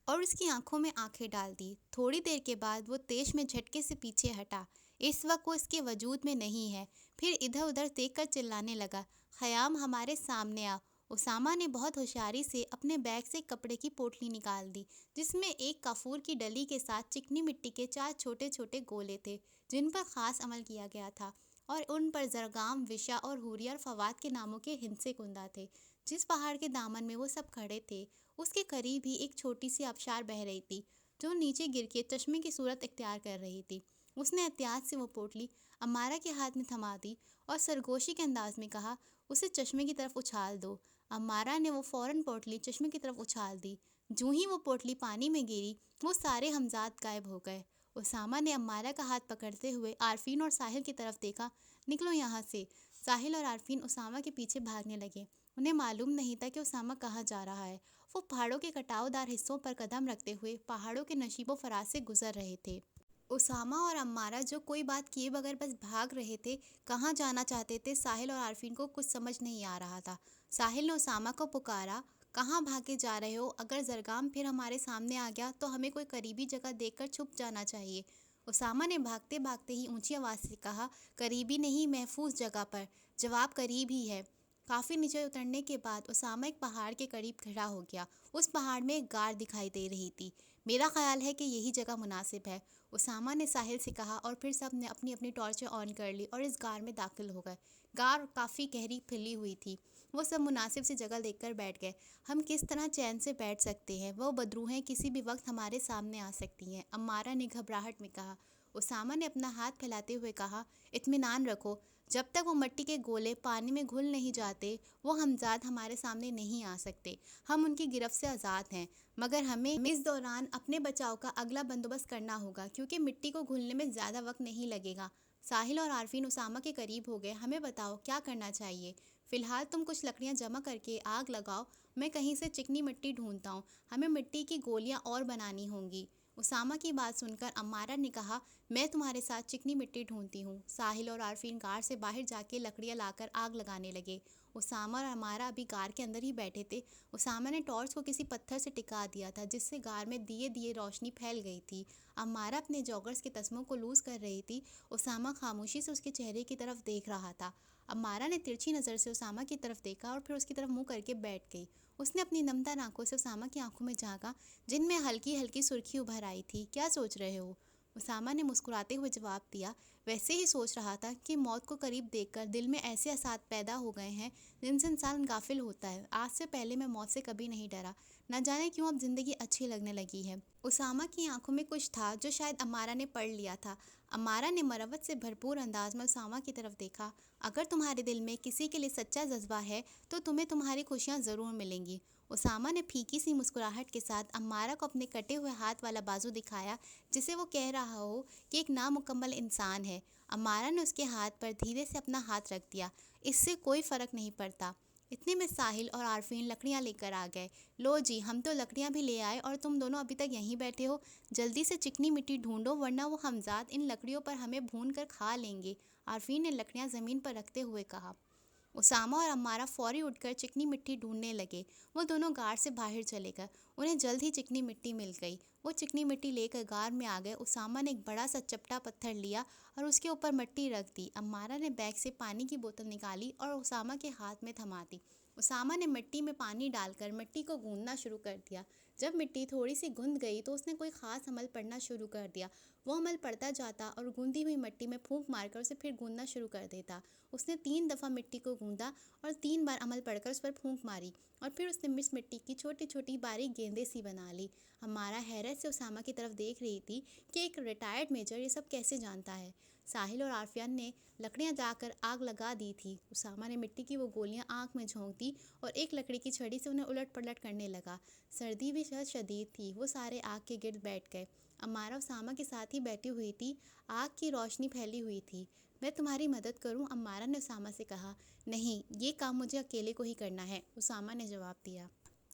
اور اس کی آنکھوں میں آنکھیں ڈال دی۔ تھوڑی دیر کے بعد وہ تیش میں جھٹکے سے پیچھے ہٹا۔ اس وقت وہ اس کے وجود میں نہیں ہے۔ پھر ادھر ادھر دیکھ کر چلانے لگا، خیام ہمارے سامنے آ۔ اسامہ نے بہت ہوشیاری سے اپنے بیگ سے کپڑے کی پوٹلی نکال دی جس میں ایک کافور کی ڈلی کے ساتھ چکنی مٹی کے 4 چھوٹے چھوٹے گولے تھے جن پر خاص عمل کیا گیا تھا اور ان پر زرگام، وشا اور حوریہ اور فواد کے ناموں کے ہندسے کندہ تھے۔ جس پہاڑ کے دامن میں وہ سب کھڑے تھے اس کے قریب ہی ایک چھوٹی سی آبشار بہہ رہی تھی جو نیچے گر کے چشمے کی صورت اختیار کر رہی تھی۔ اس نے احتیاط سے وہ پوٹلی امارا کے ہاتھ میں تھما دی اور سرگوشی کے انداز میں کہا، اسے چشمے کی طرف اچھال دو۔ امارا نے وہ فوراً پوٹلی چشمے کی طرف اچھال دی۔ جوں ہی وہ پوٹلی پانی میں گری وہ سارے ہمزاد غائب ہو گئے۔ اسامہ نے امارا کا ہاتھ پکڑتے ہوئے عارفین اور ساحل کی طرف دیکھا، نکلو یہاں سے۔ ساحل اور عارفین اسامہ کے پیچھے بھاگنے لگے۔ انہیں معلوم نہیں تھا کہ اسامہ کہاں جا رہا ہے۔ وہ پہاڑوں کے کٹاؤ دار حصوں پر قدم رکھتے ہوئے پہاڑوں کے نشیب و فراز سے گزر رہے تھے۔ اسامہ اور امارا جو کوئی بات کیے بغیر بس بھاگ رہے تھے، کہاں جانا چاہتے تھے ساحل اور عارفین کو کچھ سمجھ نہیں آ رہا تھا۔ ساحل نے اسامہ کو پکارا، کہاں بھاگے جا رہے ہو؟ اگر زرگام پھر ہمارے سامنے آ گیا تو ہمیں کوئی قریبی جگہ دیکھ کر چھپ جانا چاہیے۔ اسامہ نے بھاگتے بھاگتے ہی اونچی آواز سے کہا، قریبی نہیں، محفوظ جگہ پر۔ جواب قریب ہی ہے۔ کافی نیچے اترنے کے بعد اسامہ ایک پہاڑ کے قریب کھڑا ہو گیا۔ اس پہاڑ میں ایک غار دکھائی دے رہی تھی۔ میرا خیال ہے کہ یہی جگہ مناسب ہے، اسامہ نے ساحل سے کہا اور پھر سب نے اپنی اپنی ٹارچیں آن کر لی اور اس غار میں داخل ہو گئے۔ غار کافی گہری پھیلی ہوئی تھی۔ وہ سب مناسب سی جگہ دیکھ کر بیٹھ گئے۔ ہم کس طرح چین سے بیٹھ سکتے ہیں؟ وہ بدروہیں کسی بھی وقت ہمارے سامنے آ سکتی ہیں، امارا نے گھبراہٹ میں کہا۔ اسامہ نے اپنا ہاتھ پھیلاتے ہوئے کہا، اطمینان رکھو، جب تک وہ مٹی کے گولے پانی میں گھل نہیں جاتے وہ ہمزاد ہمارے سامنے نہیں آ سکتے۔ ہم ان کی گرفت سے آزاد ہیں مگر ہمیں اس دوران اپنے بچاؤ کا اگلا بندوبست کرنا ہوگا کیونکہ مٹی کو گھلنے میں زیادہ وقت نہیں لگے گا۔ ساحل اور عارفین اسامہ کے قریب ہو گئے۔ ہمیں بتاؤ کیا کرنا چاہیے؟ فی الحال تم کچھ لکڑیاں جمع کر کے آگ لگاؤ، میں کہیں سے چکنی مٹی ڈھونڈتا ہوں، ہمیں مٹی کی گولیاں اور بنانی ہوں گی۔ اسامہ کی بات سن کر امارا نے کہا، میں تمہارے ساتھ چکنی مٹی ڈھونڈتی ہوں۔ ساحل اور عارفین غار سے باہر جا کے لکڑیاں لا کر آگ لگانے لگے۔ اسامہ اور عمارہ ابھی غار کے اندر ہی بیٹھے تھے۔ اسامہ نے ٹارچ کو کسی پتھر سے ٹکا دیا تھا جس سے غار میں دیے دیے روشنی پھیل گئی تھی۔ عمارہ اپنے جوگرز کے تسموں کو لوز کر رہی تھی۔ اسامہ خاموشی سے اس کے چہرے کی طرف دیکھ رہا تھا۔ عمارہ نے ترچھی نظر سے اسامہ کی طرف دیکھا اور پھر اس کی طرف منہ کر کے بیٹھ گئی۔ اس نے اپنی نمدار آنکھوں سے اسامہ کی آنکھوں میں جھانکا جن میں ہلکی ہلکی سرخی ابھر آئی تھی۔ کیا سوچ رہے ہو؟ اسامہ نے مسکراتے ہوئے جواب دیا، ویسے ہی سوچ رہا تھا کہ موت کو قریب دیکھ کر دل میں ایسے احساس پیدا ہو گئے ہیں جن سے انسان غافل ہوتا ہے۔ آج سے پہلے میں موت سے کبھی نہیں ڈرا، نہ جانے کیوں اب زندگی اچھی لگنے لگی ہے۔ اسامہ کی آنکھوں میں کچھ تھا جو شاید عمارہ نے پڑھ لیا تھا۔ عمارہ نے مروت سے بھرپور انداز میں اسامہ کی طرف دیکھا۔ اگر تمہارے دل میں کسی کے لیے سچا جذبہ ہے تو تمہیں تمہاری خوشیاں ضرور ملیں گی۔ اسامہ نے پھیکی سی مسکراہٹ کے ساتھ عمارہ کو اپنے کٹے ہوئے ہاتھ والا بازو دکھایا جسے وہ کہہ رہا ہو کہ ایک نامکمل انسان ہے۔ عمارہ نے اس کے ہاتھ پر دھیرے سے اپنا ہاتھ رکھ دیا، اس سے کوئی فرق نہیں پڑتا۔ اتنے میں ساحل اور عارفین لکڑیاں لے کر آ گئے۔ لو جی، ہم تو لکڑیاں بھی لے آئے اور تم دونوں ابھی تک یہیں بیٹھے ہو؟ جلدی سے چکنی مٹی ڈھونڈو ورنہ وہ ہمزاد ان لکڑیوں پر ہمیں بھون کر کھا لیں گے، عارفین نے لکڑیاں زمین پر رکھتے ہوئے کہا۔ اسامہ اور عمارہ فوری اٹھ کر چکنی مٹی ڈھونڈنے لگے۔ وہ دونوں غار سے باہر چلے گئے۔ انہیں جلد ہی چکنی مٹی مل گئی۔ وہ چکنی مٹی لے کر غار میں آ گئے۔ اسامہ نے ایک بڑا سا چپٹا پتھر لیا اور اس کے اوپر مٹی رکھ دی۔ عمارہ نے بیگ سے پانی کی بوتل نکالی اور اسامہ کے ہاتھ میں تھما دی۔ اسامہ نے مٹی میں پانی ڈال کر مٹی کو گوندنا شروع کر دیا۔ جب مٹی تھوڑی سی گند گئی تو اس نے کوئی خاص عمل پڑھنا شروع کر دیا۔ وہ عمل پڑھتا جاتا اور گوندی ہوئی مٹی میں پھونک مار کر اسے پھر گوندنا شروع کر دیتا۔ اس نے 3 دفعہ مٹی کو گوندا اور 3 بار عمل پڑھ کر اس پر پھونک ماری اور پھر اس نے مس مٹی کی چھوٹی چھوٹی باریک گیندیں سی بنا لی۔ عمارہ حیرت سے اسامہ کی طرف دیکھ رہی تھی کہ ایک ریٹائرڈ میجر یہ سب کیسے جانتا ہے۔ ساحل اور عارفین نے لکڑیاں جا کر آگ لگا دی تھی۔ اسامہ نے مٹی کی وہ گولیاں آنکھ میں جھونک دی اور ایک لکڑی کی چھڑی سے انہیں الٹ پلٹ کرنے لگا۔ سردی بھی شدید تھی۔ وہ سارے آگ کے گرد بیٹھ گئے۔ عمارہ اسامہ کے ساتھ ہی بیٹھی ہوئی تھی۔ آگ کی روشنی پھیلی ہوئی تھی۔ میں تمہاری مدد کروں؟ عمارہ نے اسامہ سے کہا۔ نہیں، یہ کام مجھے اکیلے کو ہی کرنا ہے، اسامہ نے جواب دیا۔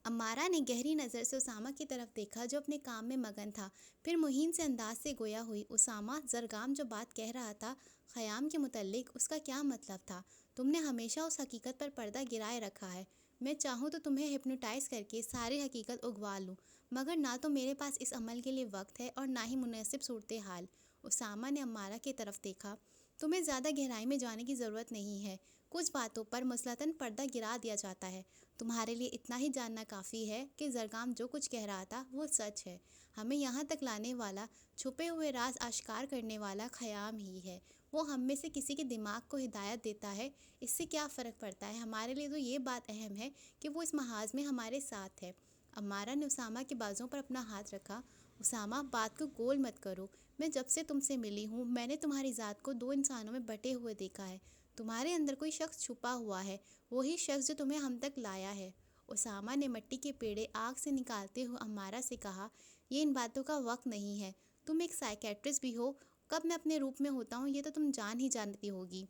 عمارہ نے گہری نظر سے اسامہ کی طرف دیکھا جو اپنے کام میں مگن تھا، پھر مہین سے انداز سے گویا ہوئی۔ اسامہ، زرگام جو بات کہہ رہا تھا خیام کے متعلق، اس کا کیا مطلب تھا؟ تم نے ہمیشہ اس حقیقت پر پردہ گرائے رکھا ہے۔ میں چاہوں تو تمہیں ہپنوٹائز کر کے ساری حقیقت اگوا لوں، مگر نہ تو میرے پاس اس عمل کے لیے وقت ہے اور نہ ہی مناسب صورتحال۔ اسامہ نے عمارہ کی طرف دیکھا۔ تمہیں زیادہ گہرائی میں جانے کی ضرورت نہیں ہے۔ کچھ باتوں پر مثلاً پردہ گرا دیا جاتا ہے۔ تمہارے لیے اتنا ہی جاننا کافی ہے کہ زرگام جو کچھ کہہ رہا تھا وہ سچ ہے۔ ہمیں یہاں تک لانے والا، چھپے ہوئے راز آشکار کرنے والا خیام ہی ہے۔ وہ ہم میں سے کسی کے دماغ کو ہدایت دیتا ہے، اس سے کیا فرق پڑتا ہے؟ ہمارے لیے تو یہ بات اہم ہے کہ وہ اس محاذ میں ہمارے ساتھ ہے۔ عمارہ نے اسامہ کے بازوں پر اپنا ہاتھ رکھا۔ اسامہ، بات کو گول مت کرو۔ میں جب سے تم سے ملی ہوں میں نے تمہاری ذات کو 2 انسانوں میں بٹے ہوئے دیکھا ہے۔ تمہارے اندر کوئی شخص چھپا ہوا ہے، وہی شخص جو تمہیں ہم تک لایا ہے۔ اسامہ نے مٹی کے پیڑے آگ سے نکالتے ہوئے عمارہ سے کہا، یہ ان باتوں کا وقت نہیں ہے۔ تم ایک سائیکیٹرسٹ بھی ہو، کب میں اپنے روپ میں ہوتا ہوں یہ تو تم جان ہی جانتی ہوگی۔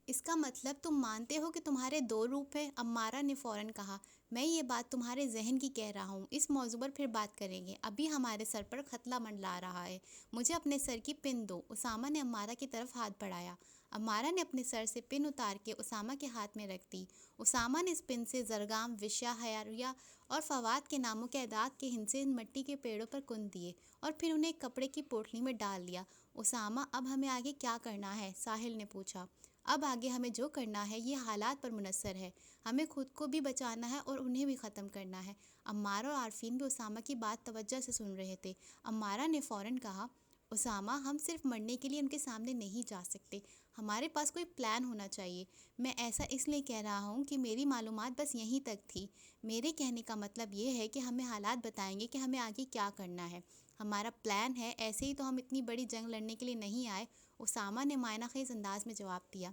اس کا مطلب تم مانتے ہو کہ تمہارے 2 روپ ہیں؟ عمارہ نے فوراً کہا، میں یہ بات تمہارے ذہن کی کہہ رہا ہوں، اس موضوع پر پھر بات کریں گے، ابھی ہمارے سر پر ختلہ منڈلا رہا ہے، مجھے اپنے سر کی پن دو۔ اسامہ نے عمارہ کی طرف ہاتھ بڑھایا۔ عمارہ نے اپنے سر سے پن اتار کے اسامہ کے ہاتھ میں رکھ دی۔ اسامہ نے اس پن سے زرگام، وشیا، حیاریہ اور فواد کے ناموں کے اعداد کے ہندسے مٹی کے پیڑوں پر کند دیے اور پھر انہیں ایک کپڑے کی پوٹلی میں ڈال دیا۔ اسامہ، اب ہمیں آگے کیا کرنا ہے؟ ساحل نے پوچھا۔ اب آگے ہمیں جو کرنا ہے یہ حالات پر منحصر ہے، ہمیں خود کو بھی بچانا ہے اور انہیں بھی ختم کرنا ہے۔ عمارہ اور عارفین بھی اسامہ کی بات توجہ سے سن رہے تھے۔ عمارہ نے فوراً کہا، اسامہ، ہم صرف مرنے کے لیے ان کے سامنے نہیں جا سکتے، ہمارے پاس کوئی پلان ہونا چاہیے۔ میں ایسا اس لیے کہہ رہا ہوں کہ میری معلومات بس یہیں تک تھی۔ میرے کہنے کا مطلب یہ ہے کہ ہمیں حالات بتائیں گے کہ ہمیں آگے کیا کرنا ہے۔ ہمارا پلان ہے، ایسے ہی تو ہم اتنی بڑی جنگ لڑنے کے لیے نہیں آئے، اسامہ نے معنی خیز انداز میں جواب دیا۔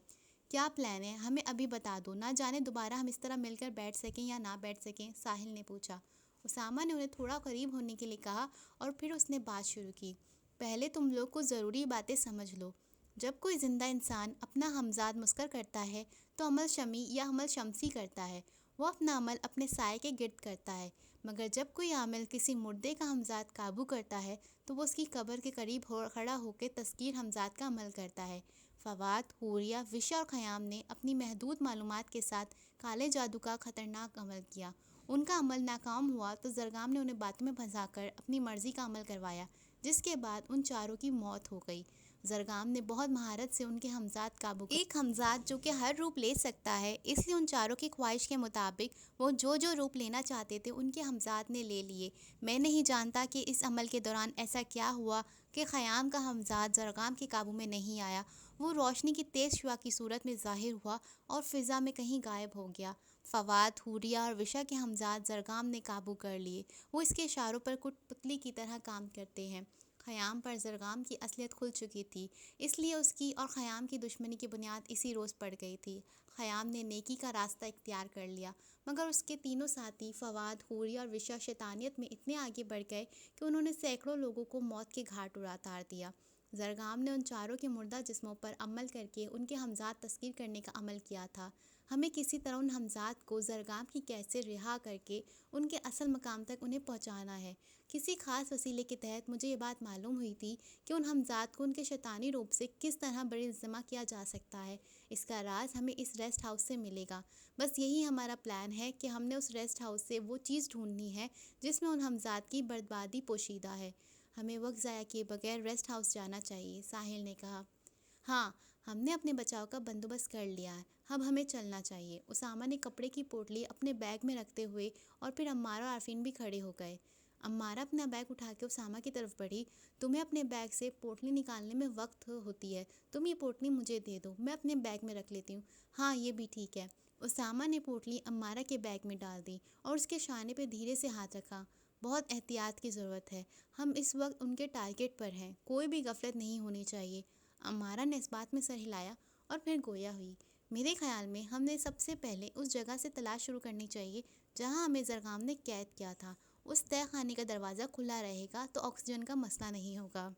کیا پلان ہے؟ ہمیں ابھی بتا دو، نہ جانے دوبارہ ہم اس طرح مل کر بیٹھ سکیں یا نہ بیٹھ سکیں، ساحل نے پوچھا۔ اسامہ نے انہیں تھوڑا قریب ہونے کے لیے کہا اور پھر اس نے بات شروع کی۔ پہلے تم لوگ کچھ ضروری باتیں سمجھ لو۔ جب کوئی زندہ انسان اپنا ہمزاد مسخر کرتا ہے تو عمل شمی یا عمل شمسی کرتا ہے، وہ اپنا عمل اپنے سائے کے گرد کرتا ہے، مگر جب کوئی عامل کسی مردے کا ہمزاد قابو کرتا ہے تو وہ اس کی قبر کے قریب کھڑا ہو کے تذکیر ہمزاد کا عمل کرتا ہے۔ فواد، حوریہ، وشا اور خیام نے اپنی محدود معلومات کے ساتھ کالے جادو کا خطرناک عمل کیا۔ ان کا عمل ناکام ہوا تو زرگام نے انہیں باتوں میں پھنسا کر اپنی مرضی کا عمل کروایا، جس کے بعد ان چاروں کی موت ہو گئی۔ زرگام نے بہت مہارت سے ان کے ہمزاد قابو کر ایک ہمزاد جو کہ ہر روپ لے سکتا ہے، اس لیے ان چاروں کی خواہش کے مطابق وہ جو روپ لینا چاہتے تھے ان کے ہمزاد نے لے لیے۔ میں نہیں جانتا کہ اس عمل کے دوران ایسا کیا ہوا کہ خیام کا ہمزاد زرگام کے قابو میں نہیں آیا۔ وہ روشنی کی تیز شعاع کی صورت میں ظاہر ہوا اور فضا میں کہیں غائب ہو گیا۔ فواد، حوریہ اور وشا کے ہمزاد زرگام نے قابو کر لیے۔ وہ اس کے اشاروں پر کٹ پتلی کی طرح کام کرتے ہیں۔ خیام پر زرگام کی اصلیت کھل چکی تھی، اس لیے اس کی اور خیام کی دشمنی کی بنیاد اسی روز پڑ گئی تھی۔ خیام نے نیکی کا راستہ اختیار کر لیا، مگر اس کے تینوں ساتھی فواد، حوریہ اور وشا شیطانیت میں اتنے آگے بڑھ گئے کہ انہوں نے سینکڑوں لوگوں کو موت کے گھاٹ اتار دیا۔ زرگام نے ان چاروں کے مردہ جسموں پر عمل کر کے ان کے ہمزاد تسخیر کرنے کا عمل کیا تھا۔ ہمیں کسی طرح ان ہمزاد کو زرگام کی قید سے رہا کر کے ان کے اصل مقام تک انہیں پہنچانا ہے۔ کسی خاص وسیلے کے تحت مجھے یہ بات معلوم ہوئی تھی کہ ان ہمزاد کو ان کے شیطانی روپ سے کس طرح بڑی جمع کیا جا سکتا ہے۔ اس کا راز ہمیں اس ریسٹ ہاؤس سے ملے گا۔ بس یہی ہمارا پلان ہے کہ ہم نے اس ریسٹ ہاؤس سے وہ چیز ڈھونڈنی ہے جس میں ان ہمزاد کی بربادی پوشیدہ ہے۔ ہمیں وقت ضائع کیے بغیر ریسٹ ہاؤس جانا چاہیے، ساحل نے کہا۔ ہاں، ہم نے اپنے بچاؤ کا بندوبست کر لیا ہے، اب ہمیں چلنا چاہیے۔ اسامہ نے کپڑے کی پوٹلی اپنے بیگ میں رکھتے ہوئے اور پھر عمارہ اور عارفین بھی کھڑے ہو گئے۔ عمارہ اپنا بیگ اٹھا کے اسامہ کی طرف بڑھی۔ تمہیں اپنے بیگ سے پوٹلی نکالنے میں وقت ہوتی ہے، تم یہ پوٹلی مجھے دے دو، میں اپنے بیگ میں رکھ لیتی ہوں۔ ہاں، یہ بھی ٹھیک ہے۔ اسامہ نے پوٹلی عمارہ کے بیگ میں ڈال دی اور اس کے شانے پہ دھیرے سے ہاتھ رکھا۔ بہت احتیاط کی ضرورت ہے، ہم اس وقت ان کے ٹارگٹ پر ہیں، کوئی بھی غفلت نہیں ہونی چاہیے۔ عمارہ نے اس بات میں سر ہلایا اور پھر گویا ہوئی۔ میرے خیال میں ہم نے سب سے پہلے اس جگہ سے تلاش شروع کرنی چاہیے جہاں ہمیں زرگام نے قید کیا تھا۔ اس تہہ خانے کا دروازہ کھلا رہے گا تو آکسیجن کا مسئلہ نہیں ہوگا۔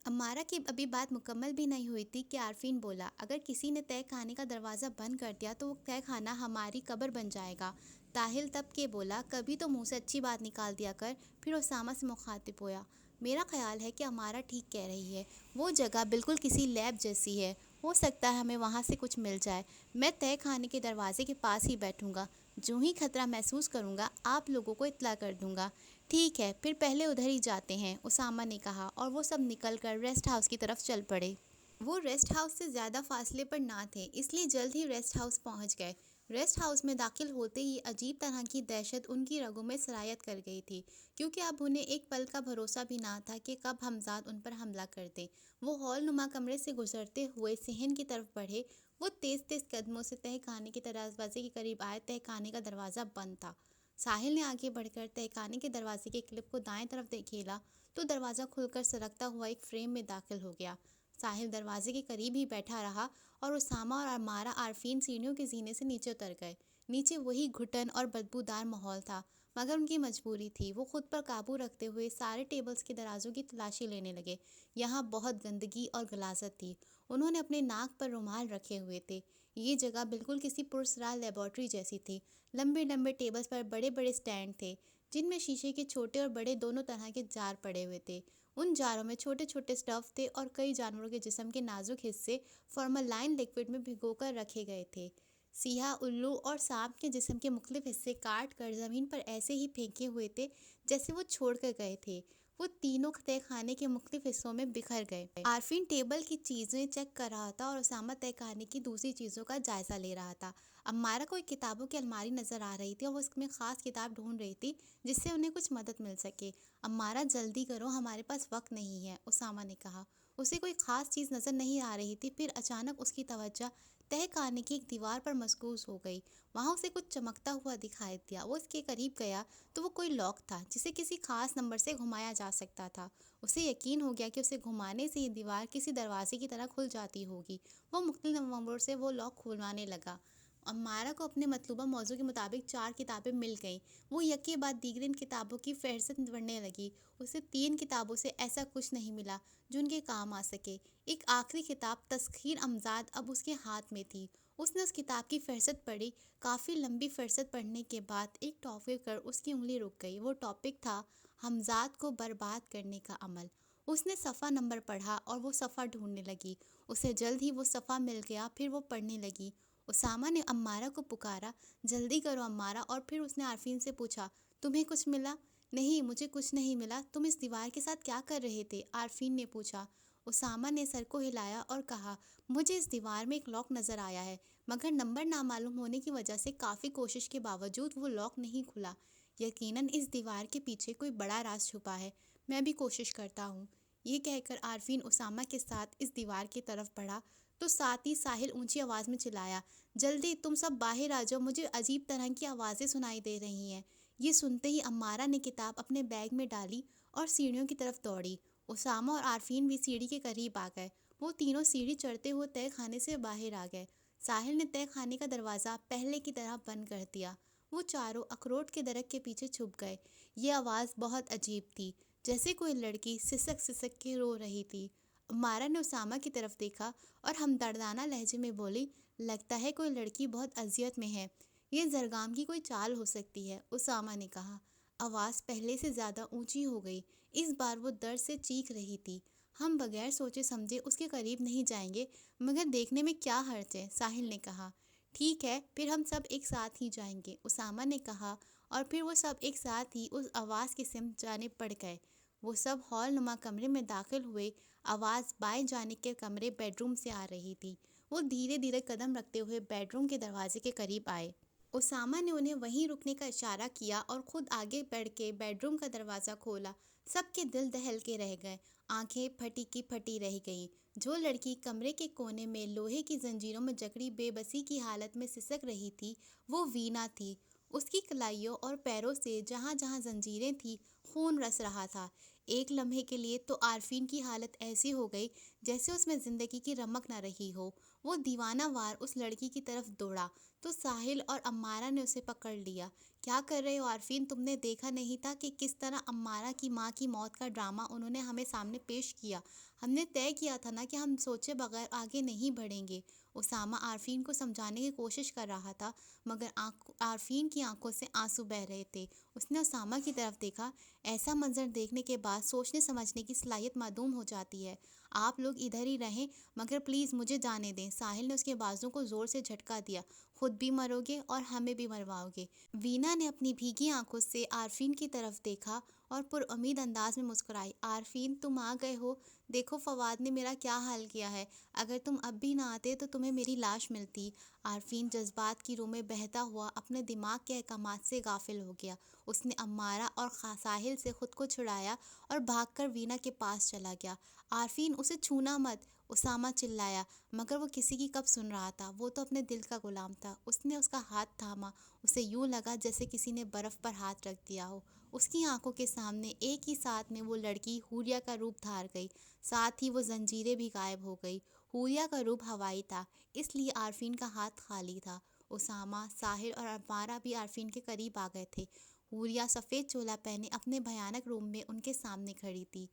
عمارہ کی ابھی بات مکمل بھی نہیں ہوئی تھی کہ عارفین بولا، اگر کسی نے تہہ خانے کا دروازہ بند کر دیا تو وہ تہہ خانہ ہماری قبر بن جائے گا۔ طاہل تب کے بولا، کبھی تو منہ سے اچھی بات نکال دیا کر۔ پھر اسامہ سے مخاطب ہوا، میرا خیال ہے کہ عمارہ ٹھیک کہہ رہی ہے، وہ جگہ بالکل کسی لیب جیسی ہے، ہو سکتا ہے ہمیں وہاں سے کچھ مل جائے۔ میں تہہ خانے کے دروازے کے پاس ہی بیٹھوں گا، جو ہی خطرہ محسوس کروں گا آپ لوگوں کو اطلاع کر دوں گا۔ ٹھیک ہے، پھر پہلے ادھر ہی جاتے ہیں، اسامہ نے کہا، اور وہ سب نکل کر ریسٹ ہاؤس کی طرف چل پڑے۔ وہ ریسٹ ہاؤس سے زیادہ فاصلے پر نہ تھے، اس لیے جلد ہی ریسٹ ہاؤس پہنچ گئے۔ ریسٹ ہاؤس میں داخل ہوتے ہی عجیب طرح کی دہشت ان کی رگوں میں سرایت کر گئی تھی، کیونکہ اب انہیں ایک پل کا بھروسہ بھی نہ تھا کہ کب ہمزاد ان پر حملہ کر دیں۔ وہ ہال نما کمرے سے گزرتے ہوئے صحن کی طرف بڑھے۔ وہ تیز تیز قدموں سے تہہ خانے کے دروازے کے قریب آئے۔ تہہ خانے کا دروازہ بند تھا۔ ساحل نے آگے بڑھ کر تہہ خانے کے دروازے کے کلپ کو دائیں طرف کھیلا تو دروازہ کھل کر سرکتا ہوا ایک فریم میں داخل ہو گیا۔ ساحل دروازے کے قریب ہی بیٹھا رہا اور اسامہ اور عمارہ عارفین سیڑھیوں کے زینے سے نیچے اتر گئے۔ نیچے وہی گھٹن اور بدبودار ماحول تھا، مگر ان کی مجبوری تھی۔ وہ خود پر قابو رکھتے ہوئے سارے ٹیبلز کے درازوں کی تلاشی لینے لگے۔ یہاں بہت گندگی اور غلاظت تھی۔ انہوں نے اپنے ناک پر رومال رکھے ہوئے تھے۔ یہ جگہ بالکل کسی پراسرار لیبارٹری جیسی تھی۔ لمبے لمبے ٹیبلز پر بڑے بڑے سٹینڈ تھے، جن میں شیشے کے چھوٹے اور بڑے دونوں طرح کے جار پڑے ہوئے تھے۔ ان جاروں میں چھوٹے چھوٹے اسٹف تھے اور کئی جانوروں کے جسم کے نازک حصے فارمالائن لیکوئڈ میں بھگو کر رکھے گئے تھے۔ سیاہ الو اور سانپ کے جسم کے مختلف حصے کاٹ کر زمین پر ایسے ہی پھینکے ہوئے تھے جیسے وہ چھوڑ کر گئے تھے۔ وہ تینوں تہہ خانے کے مختلف حصوں میں بکھر گئے۔ عارفین ٹیبل کی چیزیں چیک کر رہا تھا اور اسامہ تہہ خانے کی دوسری چیزوں کا جائزہ لے رہا تھا۔ عمارہ کو ایک کتابوں کی الماری نظر آ رہی تھی اور وہ اس میں خاص کتاب ڈھونڈ رہی تھی جس سے انہیں کچھ مدد مل سکے۔ عمارہ، جلدی کرو، ہمارے پاس وقت نہیں ہے، اسامہ نے کہا۔ اسے کوئی خاص چیز نظر نہیں آ رہی تھی، پھر اچانک اس کی توجہ تہہ خانے کی ایک دیوار پر مرکوز ہو گئی۔ وہاں اسے کچھ چمکتا ہوا دکھائی دیا۔ وہ اس کے قریب گیا تو وہ کوئی لاک تھا جسے کسی خاص نمبر سے گھمایا جا سکتا تھا۔ اسے یقین ہو گیا کہ اسے گھمانے سے یہ دیوار کسی دروازے کی طرح کھل جاتی ہوگی۔ وہ مختلف نمبروں سے وہ لاک کھلوانے لگا۔ عمارہ کو اپنے مطلوبہ موضوع کے مطابق 4 کتابیں مل گئیں۔ وہ یکے بعد دیگر ان کتابوں کی فہرست پڑھنے لگی۔ اسے 3 کتابوں سے ایسا کچھ نہیں ملا جو ان کے کام آ سکے۔ ایک آخری کتاب، تسخیر امزاد، اب اس کے ہاتھ میں تھی۔ اس نے اس کتاب کی فہرست پڑھی۔ کافی لمبی فہرست پڑھنے کے بعد ایک ٹاپک پر اس کی انگلی رک گئی۔ وہ ٹاپک تھا ہمزاد کو برباد کرنے کا عمل۔ اس نے صفحہ نمبر پڑھا اور وہ صفحہ ڈھونڈنے لگی۔ اسے جلد ہی وہ صفحہ مل گیا، پھر وہ پڑھنے لگی۔ اسامہ نے عمارہ کو پکارا، جلدی کرو عمارہ، اور پھر اس نے عارفین سے پوچھا، تمہیں کچھ ملا؟ نہیں، مجھے کچھ نہیں ملا۔ تم اس دیوار کے ساتھ کیا کر رہے تھے؟ عارفین نے پوچھا۔ اسامہ نے سر کو ہلایا اور کہا، مجھے اس دیوار میں ایک لاک نظر آیا ہے، مگر نمبر نامعلوم ہونے کی وجہ سے کافی کوشش کے باوجود وہ لاک نہیں کھلا۔ یقیناً اس دیوار کے پیچھے کوئی بڑا راز چھپا ہے، میں بھی کوشش کرتا ہوں۔ یہ کہہ کر عارفین اسامہ کے ساتھ اس دیوار کی طرف بڑھا تو ساتھ ہی ساحل اونچی آواز میں چلایا، جلدی تم سب باہر آ جاؤ، مجھے عجیب طرح کی آوازیں سنائی دے رہی ہیں۔ یہ سنتے ہی عمارہ نے کتاب اپنے بیگ میں ڈالی اور سیڑھیوں کی طرف دوڑی۔ اسامہ اور عارفین بھی سیڑھی کے قریب آ گئے۔ وہ تینوں سیڑھی چڑھتے ہوئے تہہ خانے سے باہر آ گئے۔ ساحل نے تہہ خانے کا دروازہ پہلے کی طرح بند کر دیا۔ وہ چاروں اخروٹ کے درخت کے پیچھے چھپ گئے۔ یہ آواز بہت عجیب تھی، جیسے کوئی لڑکی سسک سسک کے رو رہی تھی۔ عمارہ نے اسامہ کی طرف دیکھا اور ہمدردانہ لہجے میں بولی، لگتا ہے کوئی لڑکی بہت اذیت میں ہے، یہ زرگام کی کوئی چال ہو سکتی ہے۔ اسامہ نے کہا۔ آواز پہلے سے زیادہ اونچی ہو گئی، اس بار وہ درد سے چیخ رہی تھی۔ ہم بغیر سوچے سمجھے اس کے قریب نہیں جائیں گے، مگر دیکھنے میں کیا حرج ہے، ساحل نے کہا۔ ٹھیک ہے، پھر ہم سب ایک ساتھ ہی جائیں گے، اسامہ نے کہا، اور پھر وہ سب ایک ساتھ ہی اس آواز کی سمت جانب بڑھ گئے۔ وہ سب ہال نما کمرے میں داخل ہوئے۔ آواز بائیں جانب کے کمرے بیڈ روم سے آ رہی تھی۔ وہ دھیرے دھیرے قدم رکھتے ہوئے بیڈ روم کے دروازے کے قریب آئے۔ اسامہ نے انہیں وہیں رکنے کا اشارہ کیا اور خود آگے بڑھ کے بیڈ روم کا دروازہ کھولا۔ سب کے دل دہل کے رہ گئے، آنکھیں پھٹی کی پھٹی رہ گئیں۔ جو لڑکی کمرے کے کونے میں لوہے کی زنجیروں میں جکڑی بے بسی کی حالت میں سسک رہی تھی، وہ وینا تھی۔ اس کی کلائیوں اور پیروں سے جہاں جہاں زنجیریں تھیں، خون رس رہا تھا۔ ایک لمحے کے لیے تو عارفین کی حالت ایسی ہو گئی جیسے اس میں زندگی کی رمق نہ رہی ہو۔ وہ دیوانہ وار اس لڑکی کی طرف دوڑا تو ساحل اور عمارہ نے اسے پکڑ لیا۔ کیا کر رہے ہو عارفین؟ تم نے دیکھا نہیں تھا کہ کس طرح عمارہ کی ماں کی موت کا ڈرامہ انہوں نے ہمیں سامنے پیش کیا؟ ہم نے طے کیا تھا نا کہ ہم سوچے بغیر آگے نہیں بڑھیں گے۔ اسامہ عارفین کو سمجھانے کی کوشش کر رہا تھا، مگر عارفین کی آنکھوں سے آنسو بہہ رہے تھے۔ اس نے اسامہ کی طرف دیکھا۔ ایسا منظر دیکھنے کے بعد سوچنے سمجھنے کی صلاحیت معدوم ہو جاتی ہے۔ آپ لوگ ادھر ہی رہیں، مگر پلیز مجھے جانے دیں۔ ساحل نے اس کے بازو کو زور سے جھٹکا دیا۔ خود بھی مرو گے اور ہمیں بھی مرواؤ گے۔ وینا نے اپنی بھیگی آنکھوں سے عارفین کی طرف دیکھا اور پر امید انداز میں مسکرائی۔ عارفین تم آ گئے ہو، دیکھو فواد نے میرا کیا حال کیا ہے، اگر تم اب بھی نہ آتے تو تمہیں میری لاش ملتی۔ عارفین جذبات کی رو میں بہتا ہوا اپنے دماغ کے احکامات سے غافل ہو گیا۔ اس نے عمارہ اور ساحل سے خود کو چھڑایا اور بھاگ کر وینا کے پاس چلا گیا۔ عارفین اسے چھونا مت، اسامہ چلایا، مگر وہ کسی کی کب سن رہا تھا، وہ تو اپنے دل کا غلام تھا۔ اس نے اس کا ہاتھ تھاما، اسے یوں لگا جیسے کسی نے برف پر ہاتھ رکھ دیا ہو۔ اس کی آنکھوں کے سامنے ایک ہی ساتھ میں وہ لڑکی حوریہ کا روپ دھار گئی، ساتھ ہی وہ زنجیریں بھی غائب ہو گئی۔ حوریہ کا روپ ہوائی تھا، اس لیے عارفین کا ہاتھ خالی تھا۔ اسامہ، ساحل اور عمارہ بھی عارفین کے قریب آ گئے تھے۔ حوریہ سفید چولا پہنے اپنے بھیانک روپ میں ان کے سامنے کھڑی تھی۔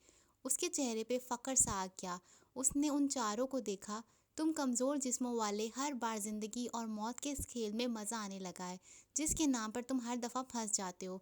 اس کے چہرے پہ فخر سا آ گیا۔ اس نے ان چاروں کو دیکھا۔ تم کمزور جسموں والے ہر بار زندگی اور موت کے اس کھیل میں مزہ آنے لگا ہے، جس کے نام پر تم ہر دفعہ پھنس جاتے ہو،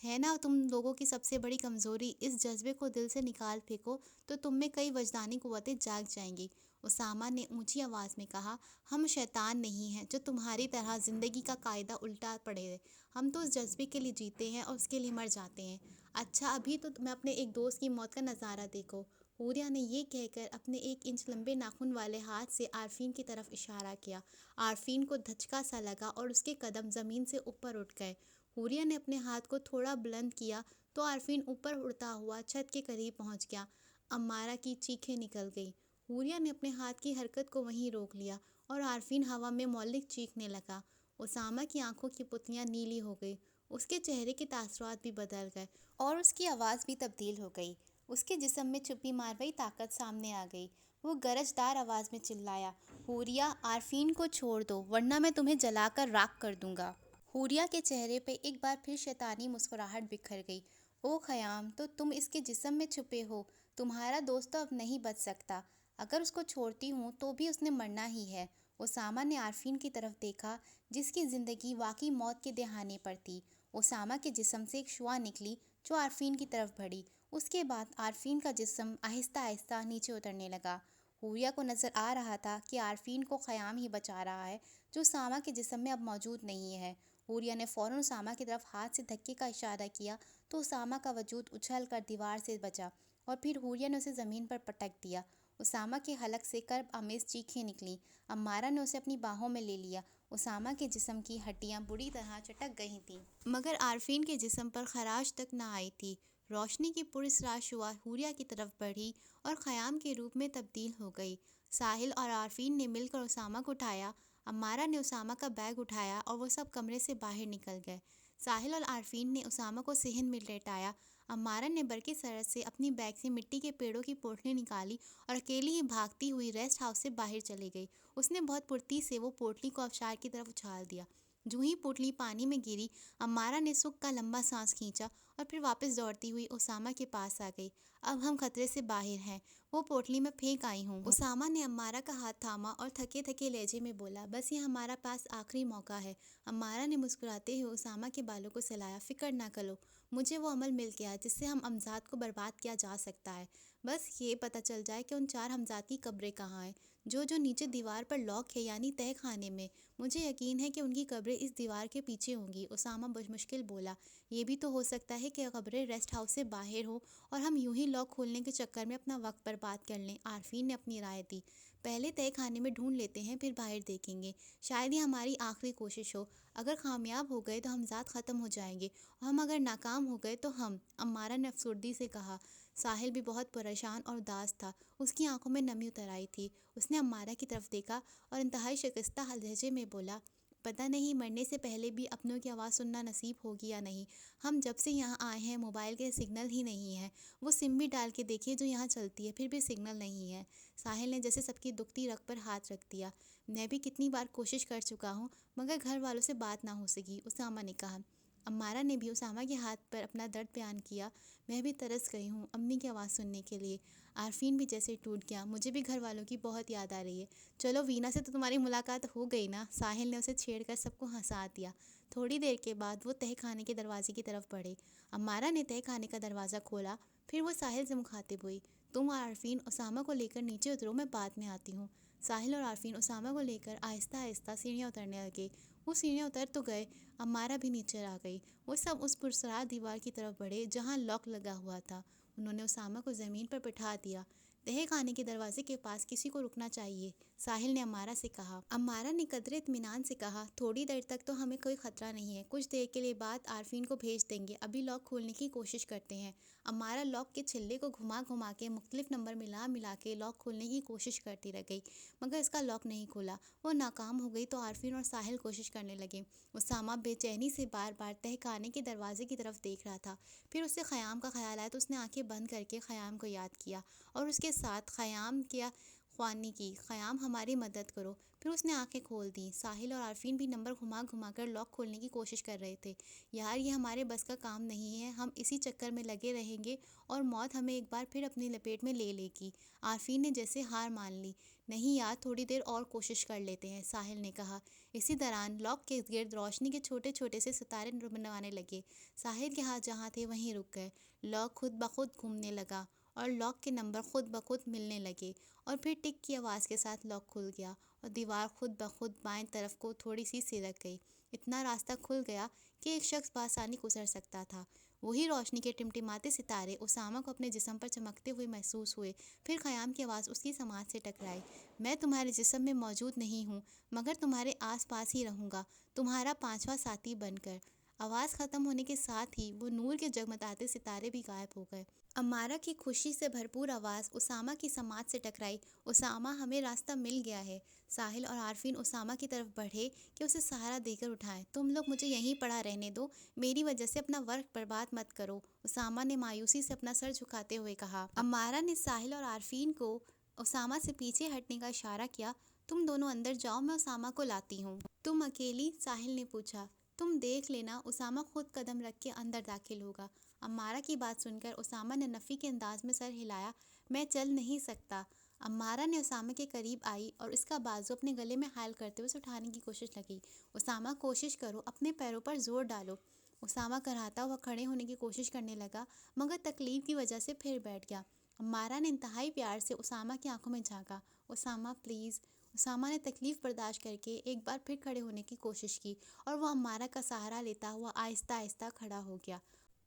ہے نا تم لوگوں کی سب سے بڑی کمزوری۔ اس جذبے کو دل سے نکال پھینکو تو تم میں کئی وجدانی قوتیں جاگ جائیں گی۔ اسامہ نے اونچی آواز میں کہا، ہم شیطان نہیں ہیں جو تمہاری طرح زندگی کا قاعدہ الٹا پڑے، ہم تو اس جذبے کے لیے جیتے ہیں اور اس کے لیے مر جاتے ہیں۔ اچھا ابھی تو میں اپنے ایک دوست کی موت کا نظارہ دیکھو۔ حوریہ نے یہ کہہ کر اپنے 1 انچ لمبے ناخن والے ہاتھ سے عارفین کی طرف اشارہ کیا۔ عارفین کو دھچکا سا لگا اور اس کے قدم زمین سے اوپر اٹھ گئے۔ حوریہ نے اپنے ہاتھ کو تھوڑا بلند کیا تو عارفین اوپر اڑتا ہوا چھت کے قریب پہنچ گیا۔ عمارہ کی چیخیں نکل گئیں۔ حوریہ نے اپنے ہاتھ کی حرکت کو وہیں روک لیا اور عارفین ہوا میں مولک چیخنے لگا۔ اسامہ کی آنکھوں کی پتلیاں نیلی ہو گئی، اس کے چہرے کے تاثرات بھی بدل گئے اور اس کی آواز بھی تبدیل ہو گئی۔ اس کے جسم میں چھپی ماروئی طاقت سامنے آ گئی۔ وہ گرج دار آواز میں چلایا، حوریہ، عارفین کو چھوڑ دو ورنہ میں تمہیں جلا کر راکھ کر دوں گا۔ حوریہ کے چہرے پہ ایک بار پھر شیطانی مسکراہٹ بکھر گئی۔ او خیام، تو تم اس کے جسم میں چھپے ہو، تمہارا دوست تو اب نہیں بچ سکتا۔ اگر اس کو چھوڑتی ہوں تو بھی اس نے مرنا ہی ہے۔ اسامہ نے عارفین کی طرف دیکھا جس کی زندگی واقعی موت کے دہانے پر تھی۔ اسامہ کے جسم سے ایک شعاع نکلی جو عارفین کی طرف بڑھی۔ اس کے بعد عارفین کا جسم آہستہ آہستہ نیچے اترنے لگا۔ حوریہ کو نظر آ رہا تھا کہ عارفین کو خیام ہی بچا رہا ہے جو اسامہ کے جسم میں اب موجود نہیں ہے۔ حوریہ نے فوراً اسامہ کی طرف ہاتھ سے دھکے کا اشارہ کیا تو اسامہ کا وجود اچھل کر دیوار سے بچا اور پھر حوریہ نے اسے زمین پر پٹک دیا۔ اسامہ کے حلق سے کرب آمیز چیخیں نکلیں۔ امارہ نے اسے اپنی باہوں میں لے لیا۔ اسامہ کے جسم کی ہڈیاں بری طرح چٹک گئی تھیں، مگر عارفین کے جسم پر خراش تک نہ آئی تھی۔ روشنی کی پراسرار شعاع حوریہ کی طرف بڑھی اور خیام کے روپ میں تبدیل ہو گئی۔ ساحل اور عارفین نے مل کر اسامہ کو اٹھایا۔ امارہ نے اسامہ کا بیگ اٹھایا اور وہ سب کمرے سے باہر نکل گئے۔ ساحل اور عارفین نے اسامہ کو صحن میں لیٹایا۔ امارہ نے برقی سرعت سے اپنی بیگ سے مٹی کے پیڑوں کی پوٹلی نکالی اور اکیلی ہی بھاگتی ہوئی ریسٹ ہاؤس سے باہر چلی گئی۔ اس نے بہت پھرتی سے وہ پوٹلی کو آبشار کی طرف اچھال دیا۔ جو ہی پوٹلی پانی میں گری، امارہ نے سکھ کا لمبا سانس کھینچا اور پھر واپس دوڑتی ہوئی اسامہ کے پاس آ گئی۔ اب ہم خطرے سے باہر ہیں، وہ پوٹلی میں پھینک آئی ہوں۔ اسامہ نے امارہ کا ہاتھ تھاما اور تھکے تھکے لہجے میں بولا، بس یہ ہمارا پاس آخری موقع ہے۔ امارہ نے مسکراتے ہوئے اسامہ کے بالوں کو سلایا۔ فکر نہ کرو، مجھے وہ عمل مل گیا جس سے ہم امجاد کو برباد کیا جا سکتا ہے۔ بس یہ پتہ چل جائے کہ ان 4 ہمزاد کی قبریں کہاں ہیں جو نیچے دیوار پر لاک ہے، یعنی تہہ خانے میں۔ مجھے یقین ہے کہ ان کی قبریں اس دیوار کے پیچھے ہوں گی۔ اسامہ بمشکل بولا، یہ بھی تو ہو سکتا ہے کہ قبریں ریسٹ ہاؤس سے باہر ہوں اور ہم یوں ہی لاک کھولنے کے چکر میں اپنا وقت برباد کر لیں۔ عارفین نے اپنی رائے دی، پہلے تہہ خانے میں ڈھونڈ لیتے ہیں، پھر باہر دیکھیں گے۔ شاید یہ ہماری آخری کوشش ہو۔ اگر کامیاب ہو گئے تو ہمزاد ختم ہو جائیں گے اور ہم اگر ناکام ہو گئے تو ہم۔ امارہ نے افسردگی سے کہا۔ ساحل بھی بہت پریشان اور اداس تھا، اس کی آنکھوں میں نمی اتر آئی تھی۔ اس نے امارہ کی طرف دیکھا اور انتہائی شکستہ لہجے میں بولا، پتہ نہیں مرنے سے پہلے بھی اپنوں کی آواز سننا نصیب ہوگی یا نہیں۔ ہم جب سے یہاں آئے ہیں موبائل کے سگنل ہی نہیں ہے۔ وہ سم بھی ڈال کے دیکھیے جو یہاں چلتی ہے، پھر بھی سگنل نہیں ہے۔ ساحل نے جیسے سب کی دکھتی رگ پر ہاتھ رکھ دیا۔ میں بھی کتنی بار کوشش کر چکا ہوں مگر گھر والوں سے بات نہ ہو سکی، اسامہ نے کہا۔ امارہ نے بھی اسامہ کے ہاتھ پر اپنا درد بیان کیا۔ میں بھی ترس گئی ہوں امی کی آواز سننے کے لیے۔ عارفین بھی جیسے ٹوٹ گیا، مجھے بھی گھر والوں کی بہت یاد آ رہی ہے۔ چلو وینا سے تو تمہاری ملاقات ہو گئی نا، ساحل نے اسے چھیڑ کر سب کو ہنسا دیا۔ تھوڑی دیر کے بعد وہ تہہ خانے کے دروازے کی طرف بڑھے۔ امارہ نے تہہ خانے کا دروازہ کھولا، پھر وہ ساحل سے مخاطب ہوئی، تم اور عارفین اسامہ کو لے کر نیچے اترو، میں بعد میں آتی ہوں۔ ساحل اور عارفین اسامہ کو لے کر آہستہ آہستہ سیڑھیاں اترنے لگے۔ وہ سیڑھیاں اتر تو گئے، امارہ بھی نیچے آ گئی۔ وہ سب اس پراسرار دیوار کی طرف بڑھے جہاں لاک لگا ہوا تھا۔ انہوں نے اسامہ کو زمین پر بٹھا دیا۔ تہہ خانے کے دروازے کے پاس کسی کو رکنا چاہیے، ساحل نے امارہ سے کہا۔ امارہ نے قدرے اطمینان سے کہا، تھوڑی دیر تک تو ہمیں کوئی خطرہ نہیں ہے، کچھ دیر کے لیے بعد عارفین کو بھیج دیں گے، ابھی لاک کھولنے کی کوشش کرتے ہیں۔ امارہ لاک کے چھلے کو گھما گھما کے مختلف نمبر ملا ملا کے لاک کھولنے کی کوشش کرتی رہ گئی، مگر اس کا لاک نہیں کھلا۔ وہ ناکام ہو گئی تو عارفین اور ساحل کوشش کرنے لگے۔ اسامہ بے چینی سے بار بار تہہ خانے کے دروازے کی طرف دیکھ رہا تھا۔ پھر اسے خیام کا خیال آیا تو اس نے آنکھیں بند کر کے خیام کو یاد کیا اور اس کے ساتھ خیام کیا خوانی کی، خیام ہماری مدد کرو۔ پھر اس نے آنکھیں کھول دیں۔ ساحل اور عارفین بھی نمبر گھما گھما کر لاک کھولنے کی کوشش کر رہے تھے۔ یار یہ ہمارے بس کا کام نہیں ہے، ہم اسی چکر میں لگے رہیں گے اور موت ہمیں ایک بار پھر اپنی لپیٹ میں لے لے گی۔ عارفین نے جیسے ہار مان لی۔ نہیں یار، تھوڑی دیر اور کوشش کر لیتے ہیں، ساحل نے کہا۔ اسی دوران لاک کے گرد روشنی کے چھوٹے چھوٹے سے ستارے بنوانے لگے۔ ساحل کے ہاتھ جہاں تھے وہیں رک گئے۔ لاک خود بخود گھومنے لگا اور لاک کے نمبر خود بخود ملنے لگے اور پھر ٹک کی آواز کے ساتھ لاک کھل گیا اور دیوار خود بخود بائیں طرف کو تھوڑی سی سرک گئی۔ اتنا راستہ کھل گیا کہ ایک شخص بآسانی گزر سکتا تھا۔ وہی روشنی کے ٹمٹماتے ستارے اسامہ کو اپنے جسم پر چمکتے ہوئے محسوس ہوئے۔ پھر خیام کی آواز اس کی سماعت سے ٹکرائی، میں تمہارے جسم میں موجود نہیں ہوں مگر تمہارے آس پاس ہی رہوں گا، تمہارا 5واں ساتھی بن کر۔ آواز ختم ہونے کے ساتھ ہی وہ نور کے جگمگاتے ستارے بھی غائب ہو گئے۔ امارہ کی خوشی سے بھرپور آواز اسامہ کی سماعت سے ٹکرائی، اسامہ ہمیں راستہ مل گیا ہے۔ ساحل اور عارفین اسامہ کی طرف بڑھے کہ اسے سہارا دے کر اٹھائیں۔ تم لوگ مجھے یہیں پڑا رہنے دو، میری وجہ سے اپنا وقت برباد مت کرو، اسامہ نے مایوسی سے اپنا سر جھکاتے ہوئے کہا۔ امارہ نے ساحل اور عارفین کو اسامہ سے پیچھے ہٹنے کا اشارہ کیا۔ تم دونوں اندر جاؤ، میں اسامہ کو لاتی ہوں۔ تم اکیلی؟ ساحل نے پوچھا۔ تم دیکھ لینا، اسامہ خود قدم رکھ کے اندر داخل ہوگا۔ امارہ کی بات سن کر اسامہ نے نفی کے انداز میں سر ہلایا، میں چل نہیں سکتا۔ امارہ نے اسامہ کے قریب آئی اور اس کا بازو اپنے گلے میں حائل کرتے ہوئے اسے اٹھانے کی کوشش لگی۔ اسامہ کوشش کرو، اپنے پیروں پر زور ڈالو۔ اسامہ کراہتا ہوا کھڑے ہونے کی کوشش کرنے لگا مگر تکلیف کی وجہ سے پھر بیٹھ گیا۔ امارہ نے انتہائی پیار سے اسامہ کی آنکھوں میں جھانکا۔ اسامہ پلیز۔ اسامہ نے تکلیف برداشت کر کے ایک بار پھر کھڑے ہونے کی کوشش کی اور وہ امارہ کا سہارا لیتا ہوا آہستہ آہستہ کھڑا ہو گیا۔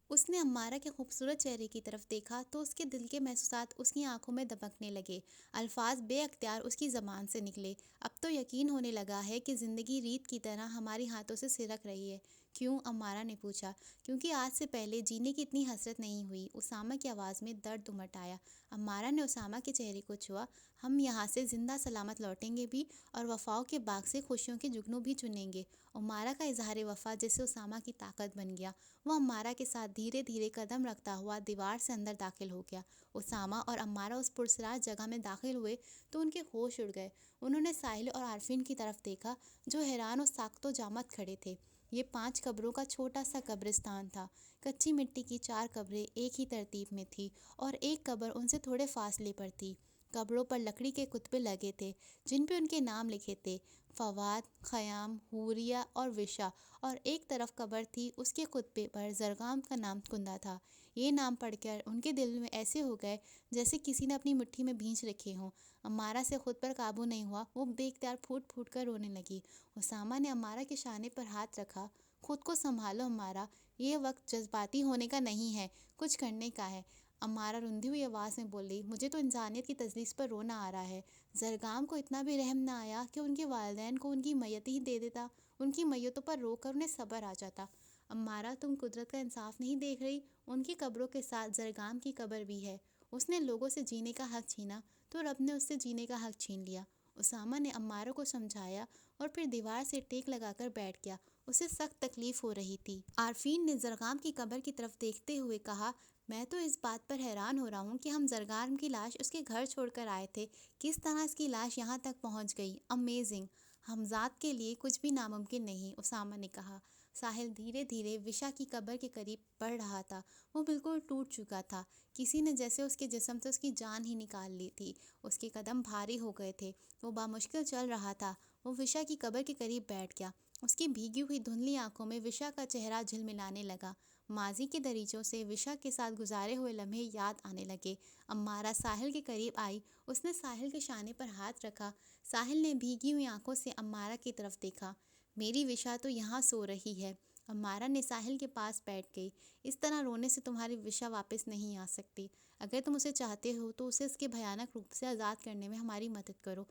اس نے امارہ کے خوبصورت چہرے کی طرف دیکھا تو اس کے دل کے محسوسات اس کی آنکھوں میں دبکنے لگے۔ الفاظ بے اختیار اس کی زبان سے نکلے۔ اب تو یقین ہونے لگا ہے کہ زندگی ریت کی طرح ہماری ہاتھوں سے سرک رہی ہے۔ کیوں؟ امارہ نے پوچھا۔ کیونکہ آج سے پہلے جینے کی اتنی حسرت نہیں ہوئی۔ اسامہ کی آواز میں درد امٹ آیا۔ امارہ نے اسامہ کے چہرے کو چھوا۔ ہم یہاں سے زندہ سلامت لوٹیں گے بھی اور وفاؤں کے باغ سے خوشیوں کے جگنو بھی چنیں گے۔ امارہ کا اظہار وفا جیسے اسامہ کی طاقت بن گیا۔ وہ امارہ کے ساتھ دھیرے دھیرے قدم رکھتا ہوا دیوار سے اندر داخل ہو گیا۔ اسامہ اور امارہ اس پرسرار جگہ میں داخل ہوئے تو ان کے ہوش اڑ گئے۔ انہوں نے ساحل اور عارفین کی طرف دیکھا جو حیران و ساکت و جامد کھڑے تھے۔ یہ 5 قبروں کا چھوٹا سا قبرستان تھا۔ کچی مٹی کی 4 قبریں ایک ہی ترتیب میں تھیں اور ایک قبر ان سے تھوڑے فاصلے پر تھی۔ قبروں پر لکڑی کے کتبے لگے تھے جن پہ ان کے نام لکھے تھے، فواد، خیام، حوریہ اور وشا، اور ایک طرف قبر تھی اس کے خطبے پر زرگام کا نام کندہ تھا۔ یہ نام پڑھ کر ان کے دل میں ایسے ہو گئے جیسے کسی نے اپنی مٹھی میں بھینچ رکھے ہوں۔ امارہ سے خود پر قابو نہیں ہوا، وہ بے اختیار پھوٹ پھوٹ کر رونے لگی۔ اسامہ نے امارہ کے شانے پر ہاتھ رکھا۔ خود کو سنبھالو امارہ، یہ وقت جذباتی ہونے کا نہیں ہے، کچھ کرنے کا ہے۔ امارہ روندھی ہوئی آواز میں بولی، مجھے تو انسانیت کی تجلیس پر رونا آ رہا ہے۔ زرگام کو اتنا بھی رحم نہ آیا کہ ان کے والدین کو ان کی میت ہی دے دیتا، ان کی میتوں پر رو کر انہیں صبر آ جاتا۔ امارہ تم قدرت کا انصاف نہیں دیکھ رہی؟ ان کی قبروں کے ساتھ زرگام کی قبر بھی ہے۔ اس نے لوگوں سے جینے کا حق چھینا تو رب نے اس سے جینے کا حق چھین لیا۔ اسامہ نے امارہ کو سمجھایا اور پھر دیوار سے ٹیک لگا کر بیٹھ گیا۔ اسے سخت تکلیف ہو رہی تھی۔ عارفین نے زرگام کی قبر کی طرف دیکھتے ہوئے کہا، میں تو اس بات پر حیران ہو رہا ہوں کہ ہم زرگام کی لاش اس کے گھر چھوڑ کر آئے تھے، کس طرح اس کی لاش یہاں تک پہنچ گئی؟ امیزنگ! حمزات کے لیے کچھ بھی ناممکن نہیں، اسامہ نے کہا۔ ساحل دھیرے دھیرے وشا کی قبر کے قریب بڑھ رہا تھا۔ وہ بالکل ٹوٹ چکا تھا، کسی نے جیسے اس کے جسم سے اس کی جان ہی نکال لی تھی۔ اس کے قدم بھاری ہو گئے تھے، وہ بامشکل چل رہا تھا۔ وہ وشا کی قبر کے قریب بیٹھ گیا۔ اس کی بھیگی ہوئی دھندلی آنکھوں میں وشا کا چہرہ جھلملانے لگا۔ ماضی کے دریچوں سے وشا کے ساتھ گزارے ہوئے لمحے یاد آنے لگے۔ امارہ ساحل کے قریب آئی، اس نے ساحل کے شانے پر ہاتھ رکھا۔ ساحل نے بھیگی ہوئی آنکھوں سے امارہ کی طرف دیکھا۔ میری وشا تو یہاں سو رہی ہے۔ امارہ نے ساحل کے پاس بیٹھ گئی۔ اس طرح رونے سے تمہاری وشا واپس نہیں آ سکتی۔ اگر تم اسے چاہتے ہو تو اسے اس کے بھیانک روپ سے آزاد کرنے میں ہماری مدد کرو۔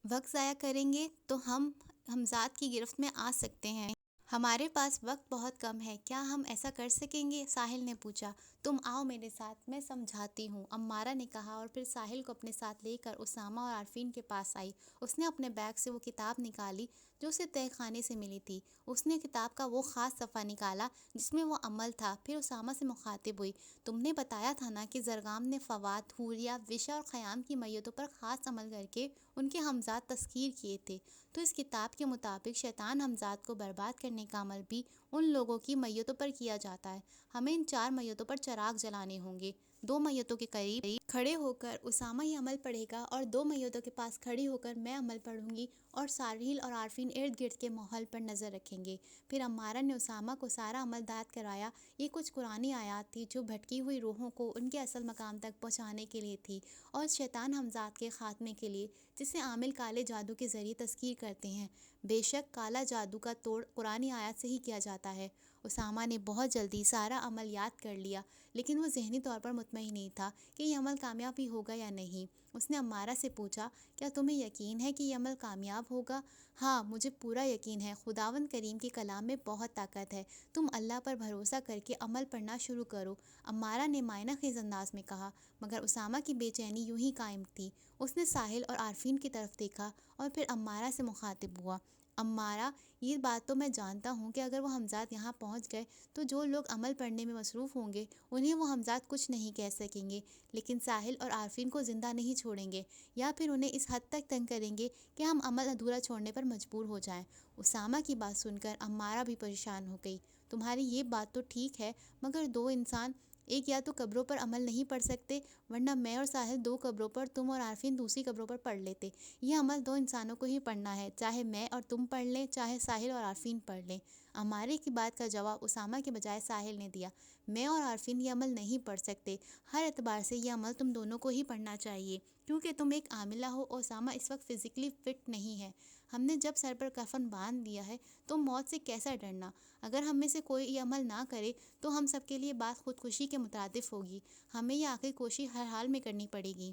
وقت ضائع کریں گے تو ہم حمزات کی گرفت میں آ سکتے ہیں۔ ہمارے پاس وقت بہت کم ہے، کیا ہم ایسا کر سکیں گے؟ ساحل نے پوچھا۔ تم آؤ میرے ساتھ، میں سمجھاتی ہوں، امارہ نے کہا اور پھر ساحل کو اپنے ساتھ لے کر اسامہ اور عارفین کے پاس آئی۔ اس نے اپنے بیگ سے وہ کتاب نکالی جو اسے تہہ خانے سے ملی تھی۔ اس نے کتاب کا وہ خاص صفحہ نکالا جس میں وہ عمل تھا، پھر اسامہ سے مخاطب ہوئی، تم نے بتایا تھا نا کہ زرگام نے فواد، حوریہ، وشا اور خیام کی میتوں پر خاص عمل کر کے ان کے حمزات تسخیر کیے تھے، تو اس کتاب کے مطابق شیطان حمزات کو برباد کرنے کا عمل بھی ان لوگوں کی میتوں پر کیا جاتا ہے۔ ہمیں ان 4 میتوں پر چراغ جلانے ہوں گے۔ 2 میتوں کے قریب کھڑے ہو کر اسامہ یہ عمل پڑھے گا اور 2 میتوں کے پاس کھڑی ہو کر میں عمل پڑھوں گی اور ساحل اور عارفین ارد گرد کے ماحول پر نظر رکھیں گے۔ پھر امارہ نے اسامہ کو سارا عمل داد کرایا۔ یہ کچھ قرآنی آیات تھی جو بھٹکی ہوئی روحوں کو ان کے اصل مقام تک پہنچانے کے لیے تھی اور شیطان حمزات کے خاتمے کے لیے، جسے عامل کالے جادو کے ذریعے تسخیر کرتے ہیں۔ بے شک کالا جادو کا توڑ قرآنی آیات سے ہی کیا جاتا ہے۔ اسامہ نے بہت جلدی سارا عمل یاد کر لیا، لیکن وہ ذہنی طور پر مطمئن نہیں تھا کہ یہ عمل کامیاب بھی ہوگا یا نہیں۔ اس نے امارہ سے پوچھا، کیا تمہیں یقین ہے کہ یہ عمل کامیاب ہوگا؟ ہاں، مجھے پورا یقین ہے، خداوند کریم کے کلام میں بہت طاقت ہے، تم اللہ پر بھروسہ کر کے عمل پڑھنا شروع کرو، امارہ نے معنی خیز انداز میں کہا۔ مگر اسامہ کی بے چینی یوں ہی قائم تھی۔ اس نے ساحل اور عارفین کی طرف دیکھا اور پھر امارہ سے مخاطب ہوا، امارہ، یہ بات تو میں جانتا ہوں کہ اگر وہ حمزات یہاں پہنچ گئے تو جو لوگ عمل پڑھنے میں مصروف ہوں گے انہیں وہ حمزات کچھ نہیں کہہ سکیں گے، لیکن ساحل اور عارفین کو زندہ نہیں چھوڑیں گے، یا پھر انہیں اس حد تک تنگ کریں گے کہ ہم عمل ادھورا چھوڑنے پر مجبور ہو جائیں۔ اسامہ کی بات سن کر امارہ بھی پریشان ہو گئی۔ تمہاری یہ بات تو ٹھیک ہے، مگر 2 انسان ایک یا تو قبروں پر عمل نہیں پڑھ سکتے، ورنہ میں اور ساحل 2 قبروں پر، تم اور عارفین دوسری قبروں پر پڑھ لیتے۔ یہ عمل 2 انسانوں کو ہی پڑھنا ہے، چاہے میں اور تم پڑھ لیں، چاہے ساحل اور عارفین پڑھ لیں۔ عمارے کی بات کا جواب اسامہ کے بجائے ساحل نے دیا۔ میں اور عارفین یہ عمل نہیں پڑھ سکتے، ہر اعتبار سے یہ عمل تم دونوں کو ہی پڑھنا چاہیے، کیونکہ تم ایک عاملہ ہو اور اسامہ اس وقت فزیکلی فٹ نہیں ہے۔ ہم نے جب سر پر کفن باندھ دیا ہے تو موت سے کیسا ڈرنا؟ اگر ہم میں سے کوئی یہ عمل نہ کرے تو ہم سب کے لیے بات خودکشی کے مترادف ہوگی۔ ہمیں یہ آخری کوشش ہر حال میں کرنی پڑے گی۔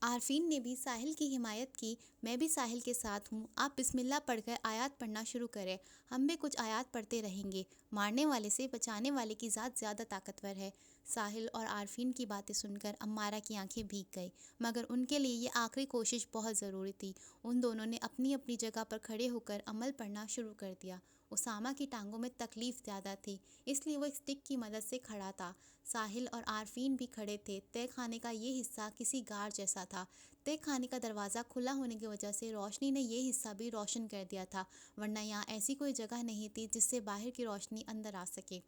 عارفین نے بھی ساحل کی حمایت کی۔ میں بھی ساحل کے ساتھ ہوں، آپ بسم اللہ پڑھ کر آیات پڑھنا شروع کریں۔ ہم بھی کچھ آیات پڑھتے رہیں گے۔ مارنے والے سے بچانے والے کی ذات زیادہ طاقتور ہے۔ ساحل اور عارفین کی باتیں سن کر عمارہ کی آنکھیں بھیگ گئی، مگر ان کے لیے یہ آخری کوشش بہت ضروری تھی۔ ان دونوں نے اپنی اپنی جگہ پر کھڑے ہو کر عمل پڑھنا شروع کر دیا۔ اسامہ کی ٹانگوں میں تکلیف زیادہ تھی، اس لیے وہ ایک اسٹک کی مدد سے کھڑا تھا۔ ساحل اور عارفین بھی کھڑے تھے۔ تہہ خانے کا یہ حصہ کسی غار جیسا تھا۔ تہہ خانے کا دروازہ کھلا ہونے کی وجہ سے روشنی نے یہ حصہ بھی روشن کر دیا تھا، ورنہ یہاں ایسی کوئی جگہ نہیں تھی جس سے باہر کی روشنی اندر آ سکے۔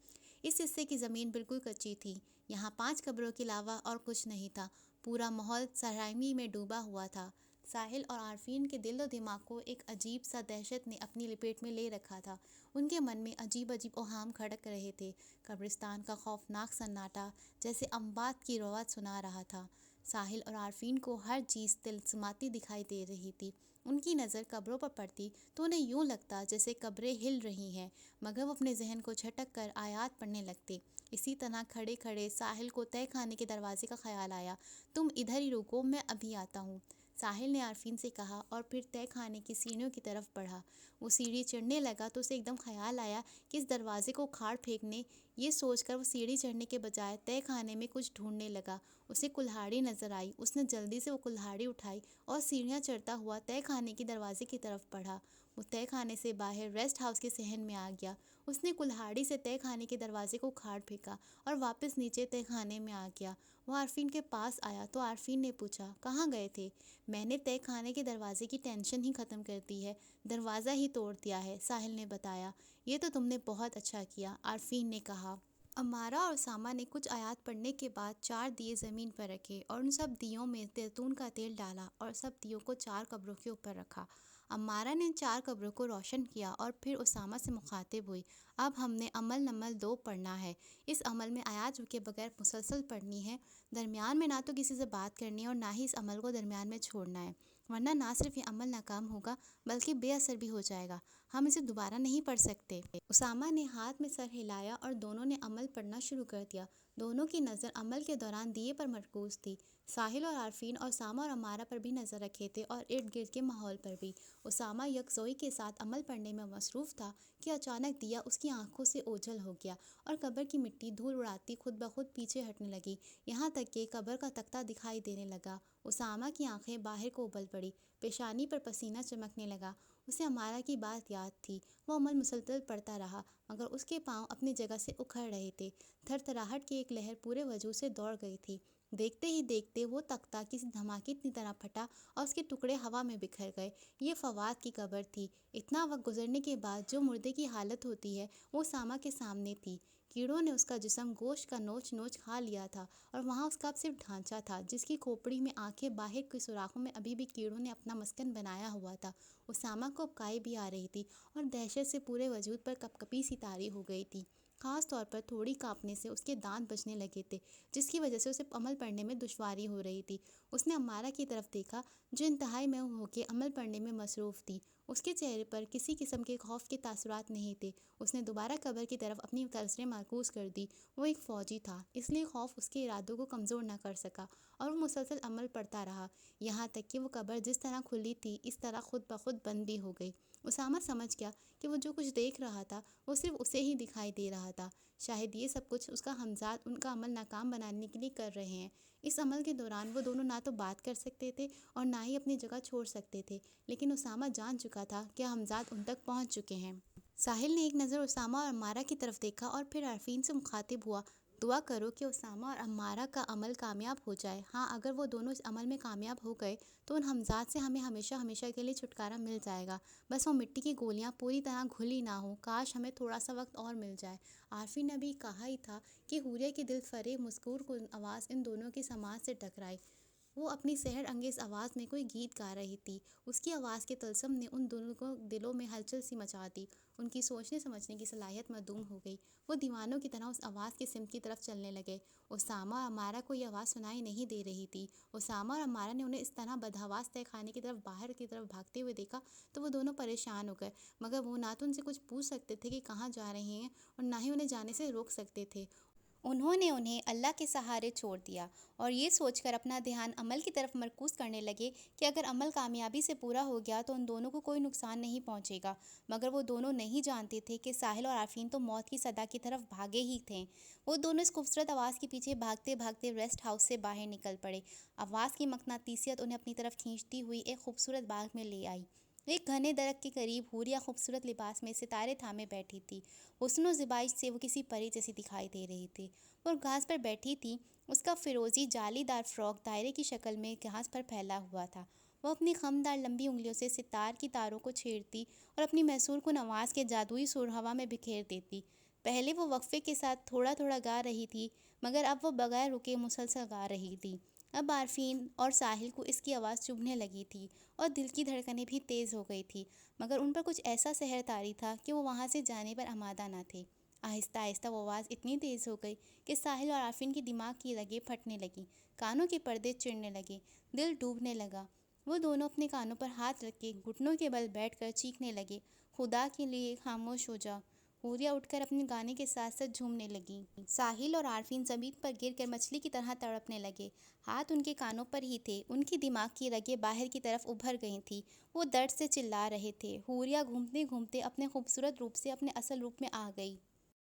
اس حصے کی زمین بالکل کچی تھی۔ یہاں 5 قبروں کے علاوہ اور کچھ نہیں تھا۔ پورا ماحول سرگرمی میں ڈوبا ہوا تھا۔ ساحل اور عارفین کے دل و دماغ کو ایک عجیب سا دہشت نے اپنی لپیٹ میں لے رکھا تھا۔ ان کے من میں عجیب عجیب اوہام کھڑک رہے تھے۔ قبرستان کا خوفناک سناٹا جیسے اموات کی روات سنا رہا تھا۔ ساحل اور عارفین کو ہر چیز طلسماتی دکھائی دے رہی تھی۔ ان کی نظر قبروں پر پڑتی تو انہیں یوں لگتا جیسے قبریں ہل رہی ہیں، مگر وہ اپنے ذہن کو جھٹک کر آیات پڑھنے لگتے۔ اسی طرح کھڑے کھڑے ساحل کو تہہ خانے کے دروازے کا خیال آیا۔ تم ادھر ہی رکو، میں ابھی آتا ہوں، ساحل نے عارفین سے کہا اور پھر تہہ خانے کی سیڑھیوں کی طرف بڑھا۔ وہ سیڑھی چڑھنے لگا تو اسے ایک دم خیال آیا کہ اس دروازے کو اکھاڑ پھینکنے۔ یہ سوچ کر وہ سیڑھی چڑھنے کے بجائے تہہ خانے میں کچھ ڈھونڈنے لگا۔ اسے کلہاڑی نظر آئی۔ اس نے جلدی سے وہ کلہاڑی اٹھائی اور سیڑھیاں چڑھتا ہوا تہہ خانے کے دروازے کی طرف بڑھا۔ وہ تہہ خانے سے باہر ریسٹ ہاؤس کے صحن میں آ گیا۔ اس نے کلہاڑی سے تہہ خانے کے دروازے کو اکھاڑ پھینکا اور واپس نیچے تہہ خانے میں آ گیا۔ وہ عارفین کے پاس آیا تو عارفین نے پوچھا، کہاں گئے تھے؟ میں نے تہہ خانے کے دروازے کی ٹینشن ہی ختم کر دی ہے، دروازہ ہی توڑ دیا ہے، ساحل نے بتایا۔ یہ تو تم نے بہت اچھا کیا، عارفین نے کہا۔ عمارہ اور اسامہ نے کچھ آیات پڑھنے کے بعد 4 دیے زمین پر رکھے اور ان سب دیوں میں زیتون کا تیل ڈالا اور سب دیوں کو 4 قبروں کے اوپر رکھا۔ عمارہ نے 4 قبروں کو روشن کیا اور پھر اسامہ سے مخاطب ہوئی، اب ہم نے عمل نمبر 2 پڑھنا ہے۔ اس عمل میں آیات رکے بغیر مسلسل پڑھنی ہے، درمیان میں نہ تو کسی سے بات کرنی ہے اور نہ ہی اس عمل کو درمیان میں چھوڑنا ہے، ورنہ نہ صرف یہ عمل ناکام ہوگا بلکہ بے اثر بھی ہو جائے گا، ہم اسے دوبارہ نہیں پڑھ سکتے۔ اسامہ نے ہاتھ میں سر ہلایا اور دونوں نے عمل پڑھنا شروع کر دیا۔ دونوں کی نظر عمل کے دوران دیے پر مرکوز تھی۔ ساحل اور عارفین اور اسامہ اور عمارہ پر بھی نظر رکھے تھے اور ارد گرد کے ماحول پر بھی۔ اسامہ یکسوئی کے ساتھ عمل پڑھنے میں مصروف تھا کہ اچانک دیا اس کی آنکھوں سے اوجھل ہو گیا اور قبر کی مٹی دھول اڑاتی خود بخود پیچھے ہٹنے لگی، یہاں تک کہ قبر کا تختہ دکھائی دینے لگا۔ اسامہ کی آنکھیں باہر کو ابل پڑی، پیشانی پر پسینہ چمکنے لگا۔ اسے عمارہ کی بات یاد تھی۔ وہ عمل مسلسل پڑھتا رہا، مگر اس کے پاؤں اپنی جگہ سے اکھڑ رہے تھے۔ تھر تھراہٹ کی ایک لہر پورے وجود سے دوڑ گئی تھی۔ دیکھتے ہی دیکھتے وہ تختہ کسی دھماکے کی طرح پھٹا اور اس کے ٹکڑے ہوا میں بکھر گئے۔ یہ فواد کی قبر تھی۔ اتنا وقت گزرنے کے بعد جو مردے کی حالت ہوتی ہے وہ اسامہ کے سامنے تھی۔ کیڑوں نے اس کا جسم گوشت کا نوچ نوچ کھا لیا تھا اور وہاں اس کا اب صرف ڈھانچہ تھا، جس کی کھوپڑی میں آنکھیں باہر کے سوراخوں میں ابھی بھی کیڑوں نے اپنا مسکن بنایا ہوا تھا۔ اسامہ کو ابکائی بھی آ رہی تھی اور دہشت سے پورے وجود پر کپکپی سی طاری ہو گئی تھی، خاص طور پر تھوڑی کانپنے سے اس کے دانت بجنے لگے تھے، جس کی وجہ سے اسے عمل پڑھنے میں دشواری ہو رہی تھی۔ اس نے عمارہ کی طرف دیکھا جو انتہائی میں ہو کے عمل پڑھنے میں مصروف تھی۔ اس کے چہرے پر کسی قسم کے خوف کے تاثرات نہیں تھے۔ اس نے دوبارہ قبر کی طرف اپنی نظریں مرکوز کر دی۔ وہ ایک فوجی تھا، اس لیے خوف اس کے ارادوں کو کمزور نہ کر سکا اور وہ مسلسل عمل پڑھتا رہا، یہاں تک کہ وہ قبر جس طرح کھلی تھی اس طرح خود بخود بند بھی ہو گئی۔ اسامہ سمجھ گیا کہ وہ جو کچھ دیکھ رہا تھا وہ صرف اسے ہی دکھائی دے رہا تھا، شاید یہ سب کچھ اس کا ہمزاد ان کا عمل ناکام بنانے کے لیے کر رہے ہیں۔ اس عمل کے دوران وہ دونوں نہ تو بات کر سکتے تھے اور نہ ہی اپنی جگہ چھوڑ سکتے تھے، لیکن اسامہ جان چکا تھا کہ ہمزاد ان تک پہنچ چکے ہیں۔ ساحل نے ایک نظر اسامہ اور عمارہ کی طرف دیکھا اور پھر عارفین سے مخاطب ہوا، دعا کرو کہ اسامہ اور عمارہ کا عمل کامیاب ہو جائے۔ ہاں، اگر وہ دونوں اس عمل میں کامیاب ہو گئے تو ان ہمزاد سے ہمیں ہمیشہ ہمیشہ کے لیے چھٹکارا مل جائے گا۔ بس وہ مٹی کی گولیاں پوری طرح گھلی نہ ہوں، کاش ہمیں تھوڑا سا وقت اور مل جائے۔ عارفین نے بھی کہا ہی تھا کہ حوریہ کی دل فریب مذکور کن آواز ان دونوں کی سماعت سے ٹکرائی۔ وہ اپنی سحر انگیز آواز میں کوئی گیت گا رہی تھی۔ اس کی آواز کے طلسم نے ان دونوں کو دلوں میں ہلچل سی مچا دی۔ ان کی سوچنے سمجھنے کی صلاحیت معدوم ہو گئی۔ وہ دیوانوں کی طرح اس آواز کی سمت کی طرف چلنے لگے۔ اسامہ اور عمارہ کو یہ آواز سنائی نہیں دے رہی تھی۔ اسامہ اور عمارہ نے انہیں اس طرح بدحواس تہہ خانے کی طرف باہر کی طرف بھاگتے ہوئے دیکھا تو وہ دونوں پریشان ہو گئے، مگر وہ نہ تو ان سے کچھ پوچھ سکتے تھے کہ کہاں جا رہے ہیں اور نہ ہی انہیں جانے سے روک سکتے تھے۔ انہوں نے انہیں اللہ کے سہارے چھوڑ دیا اور یہ سوچ کر اپنا دھیان عمل کی طرف مرکوز کرنے لگے کہ اگر عمل کامیابی سے پورا ہو گیا تو ان دونوں کو کوئی نقصان نہیں پہنچے گا۔ مگر وہ دونوں نہیں جانتے تھے کہ ساحل اور عارفین تو موت کی صدا کی طرف بھاگے ہی تھے۔ وہ دونوں اس خوبصورت آواز کے پیچھے بھاگتے بھاگتے ریسٹ ہاؤس سے باہر نکل پڑے۔ آواز کی مقناطیسیت انہیں اپنی طرف کھینچتی ہوئی ایک خوبصورت باغ میں لے آئی۔ ایک گھنے درخت کے قریب حوریہ خوبصورت لباس میں ستارے تھامے بیٹھی تھی۔ حسن و زیبائی سے وہ کسی پری جیسی دکھائی دے رہی تھی۔ وہ گھاس پر بیٹھی تھی۔ اس کا فیروزی جالی دار فراک دائرے کی شکل میں گھاس پر پھیلا ہوا تھا۔ وہ اپنی خمدار لمبی انگلیوں سے ستار کی تاروں کو چھیڑتی اور اپنی محصور کن آواز کے جادوئی سر ہوا میں بکھیر دیتی۔ پہلے وہ وقفے کے ساتھ تھوڑا تھوڑا گا رہی تھی، مگر اب وہ بغیر رکے مسلسل گا رہی تھی۔ اب عارفین اور ساحل کو اس کی آواز چبھنے لگی تھی اور دل کی دھڑکنیں بھی تیز ہو گئی تھی، مگر ان پر کچھ ایسا سحر طاری تھا کہ وہ وہاں سے جانے پر آمادہ نہ تھے۔ آہستہ آہستہ وہ آواز اتنی تیز ہو گئی کہ ساحل اور عارفین کی دماغ کی رگیں پھٹنے لگیں، کانوں کے پردے چڑھنے لگے، دل ڈوبنے لگا۔ وہ دونوں اپنے کانوں پر ہاتھ رکھ کے گھٹنوں کے بل بیٹھ کر چیخنے لگے، خدا کے لیے خاموش ہو جا۔ حوریہ اٹھ کر اپنے گانے کے ساتھ ساتھ جھومنے لگی۔ ساحل اور عارفین زمین پر گر کر مچھلی کی طرح تڑپنے لگے۔ ہاتھ ان کے کانوں پر ہی تھے، ان کی دماغ کی رگیں باہر کی طرف ابھر گئی تھیں۔ وہ درد سے چلا رہے تھے۔ حوریہ گھومتے گھومتے اپنے خوبصورت روپ سے اپنے اصل روپ میں آ گئی۔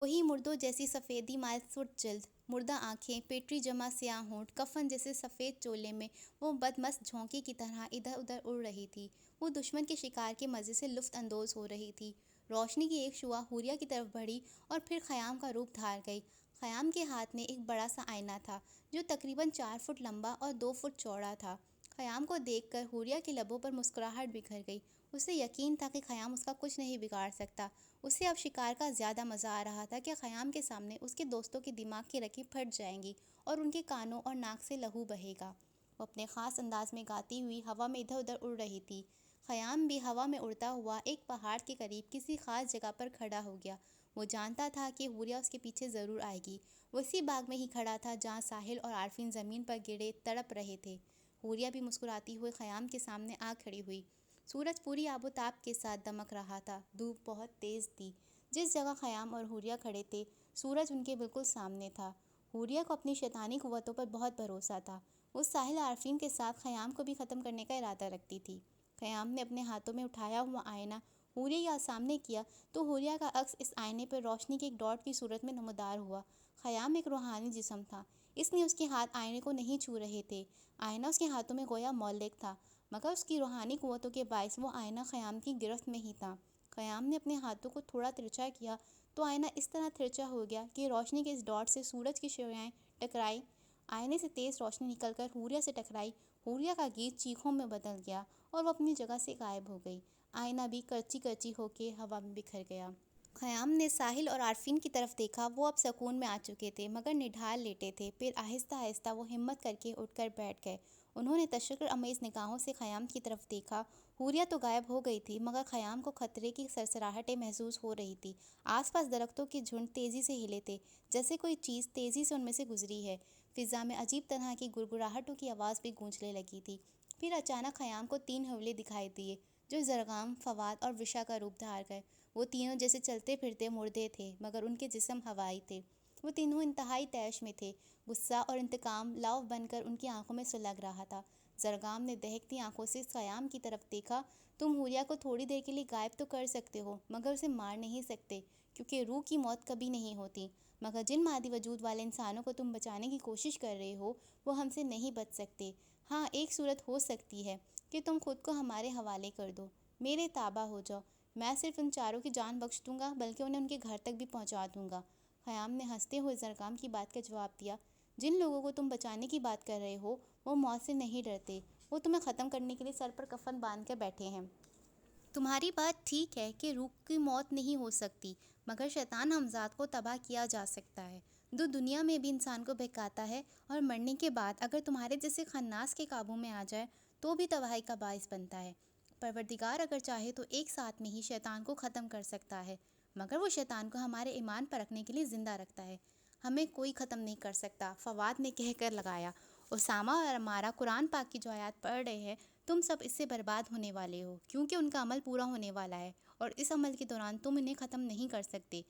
وہی مردوں جیسی سفیدی مائل سرخ جلد، مردہ آنکھیں، پیٹری جمع سیاہ ہونٹ، کفن جیسے سفید چولے میں وہ بدمست جھونکے کی طرح ادھر ادھر اڑ رہی تھی۔ وہ دشمن کے شکار کے مزے سے لطف اندوز ہو رہی تھی۔ روشنی کی ایک شعاع حوریہ کی طرف بڑھی اور پھر خیام کا روپ دھار گئی۔ خیام کے ہاتھ میں ایک بڑا سا آئینہ تھا جو تقریباً 4 فٹ لمبا اور 2 فٹ چوڑا تھا۔ خیام کو دیکھ کر حوریہ کے لبوں پر مسکراہٹ بکھر گئی۔ اسے یقین تھا کہ خیام اس کا کچھ نہیں بگاڑ سکتا۔ اسے اب شکار کا زیادہ مزہ آ رہا تھا کہ خیام کے سامنے اس کے دوستوں کے دماغ کی رگیں پھٹ جائیں گی اور ان کے کانوں اور ناک سے لہو بہے گا۔ وہ اپنے خاص انداز میں گاتی ہوئی ہوا میں ادھر ادھر اڑ رہی تھی۔ خیام بھی ہوا میں اڑتا ہوا ایک پہاڑ کے قریب کسی خاص جگہ پر کھڑا ہو گیا۔ وہ جانتا تھا کہ حوریہ اس کے پیچھے ضرور آئے گی۔ وہ اسی باغ میں ہی کھڑا تھا جہاں ساحل اور عارفین زمین پر گرے تڑپ رہے تھے۔ حوریہ بھی مسکراتی ہوئے خیام کے سامنے آ کھڑی ہوئی۔ سورج پوری آب و تاب کے ساتھ دمک رہا تھا۔ دھوپ بہت تیز تھی۔ جس جگہ خیام اور حوریہ کھڑے تھے سورج ان کے بالکل سامنے تھا۔ حوریہ کو اپنی شیطانی قوتوں پر بہت بھروسہ تھا۔ وہ ساحل عارفین کے ساتھ خیام کو بھی ختم کرنے کا ارادہ رکھتی تھی۔ خیام نے اپنے ہاتھوں میں اٹھایا ہوا آئینہ حوریہ کے سامنے کیا تو حوریہ کا عکس اس آئینے پر روشنی کے ایک ڈاٹ کی صورت میں نمودار ہوا۔ خیام ایک روحانی جسم تھا، اس لیے اس کے ہاتھ آئینے کو نہیں چھو رہے تھے۔ آئینہ اس کے ہاتھوں میں گویا معلق تھا، مگر اس کی روحانی قوتوں کے باعث وہ آئینہ خیام کی گرفت میں ہی تھا۔ خیام نے اپنے ہاتھوں کو تھوڑا ترچھا کیا تو آئینہ اس طرح ترچھا ہو گیا کہ روشنی کے اس ڈاٹ سے سورج کی شعاعیں ٹکرائی۔ آئینے سے تیز روشنی نکل کر حوریہ سے ٹکرائی۔ حوریہ کا گیت چیخوں میں بدل گیا اور وہ اپنی جگہ سے غائب ہو گئی۔ آئینہ بھی کرچی کرچی ہو کے ہوا میں بکھر گیا۔ خیام نے ساحل اور عارفین کی طرف دیکھا۔ وہ اب سکون میں آ چکے تھے مگر نڈھال لیٹے تھے۔ پھر آہستہ آہستہ وہ ہمت کر کے اٹھ کر بیٹھ گئے۔ انہوں نے تشکر آمیز نگاہوں سے خیام کی طرف دیکھا۔ حوریہ تو غائب ہو گئی تھی مگر خیام کو خطرے کی سرسراہٹیں محسوس ہو رہی تھی۔ آس پاس درختوں کے جھنڈ تیزی سے ہلے تھے، جیسے کوئی چیز تیزی سے ان میں سے گزری ہے۔ فضا میں عجیب طرح کی گڑگڑاہٹوں کی آواز بھی گونجنے لگی تھی۔ پھر اچانک خیام کو 3 حولے دکھائی دیے جو زرغام، فواد اور وشا کا روپ دھار گئے۔ وہ تینوں جیسے چلتے پھرتے مردے تھے مگر ان کے جسم ہوائی تھے۔ وہ تینوں انتہائی طیش میں تھے۔ غصہ اور انتقام لاؤ بن کر ان کی آنکھوں میں سلگ رہا تھا۔ زرغام نے دہکتی آنکھوں سے خیام کی طرف دیکھا۔ تم حوریہ کو تھوڑی دیر کے لیے غائب تو کر سکتے ہو مگر اسے مار نہیں سکتے، کیونکہ روح کی موت کبھی نہیں ہوتی، مگر جن مادی وجود والے انسانوں کو تم بچانے کی کوشش کر رہے ہو وہ ہم سے نہیں بچ سکتے۔ ہاں، ایک صورت ہو سکتی ہے کہ تم خود کو ہمارے حوالے کر دو، میرے تابع ہو جاؤ۔ میں صرف ان چاروں کی جان بخش دوں گا بلکہ انہیں ان کے گھر تک بھی پہنچا دوں گا۔ خیام نے ہنستے ہوئے زرگام کی بات کا جواب دیا، جن لوگوں کو تم بچانے کی بات کر رہے ہو وہ موت سے نہیں ڈرتے، وہ تمہیں ختم کرنے کے لیے سر پر کفن باندھ کر بیٹھے ہیں۔ تمہاری بات ٹھیک ہے کہ روح کی موت نہیں ہو سکتی، مگر شیطان ہمزاد کو تباہ کیا جا سکتا ہے، جو دنیا میں بھی انسان کو بہکاتا ہے اور مرنے کے بعد اگر تمہارے جیسے خناس کے قابو میں آ جائے تو بھی تباہی کا باعث بنتا ہے۔ پروردگار اگر چاہے تو ایک ساتھ میں ہی شیطان کو ختم کر سکتا ہے، مگر وہ شیطان کو ہمارے ایمان پر رکھنے کے لیے زندہ رکھتا ہے، ہمیں کوئی ختم نہیں کر سکتا۔ فواد نے کہہ کر لگایا، اسامہ اور عمارہ قرآن پاک کی جو آیات پڑھ رہے ہیں، تم سب اس سے برباد ہونے والے ہو، کیونکہ ان کا عمل پورا ہونے والا ہے اور اس عمل کے دوران تم انہیں ختم نہیں کر سکتے۔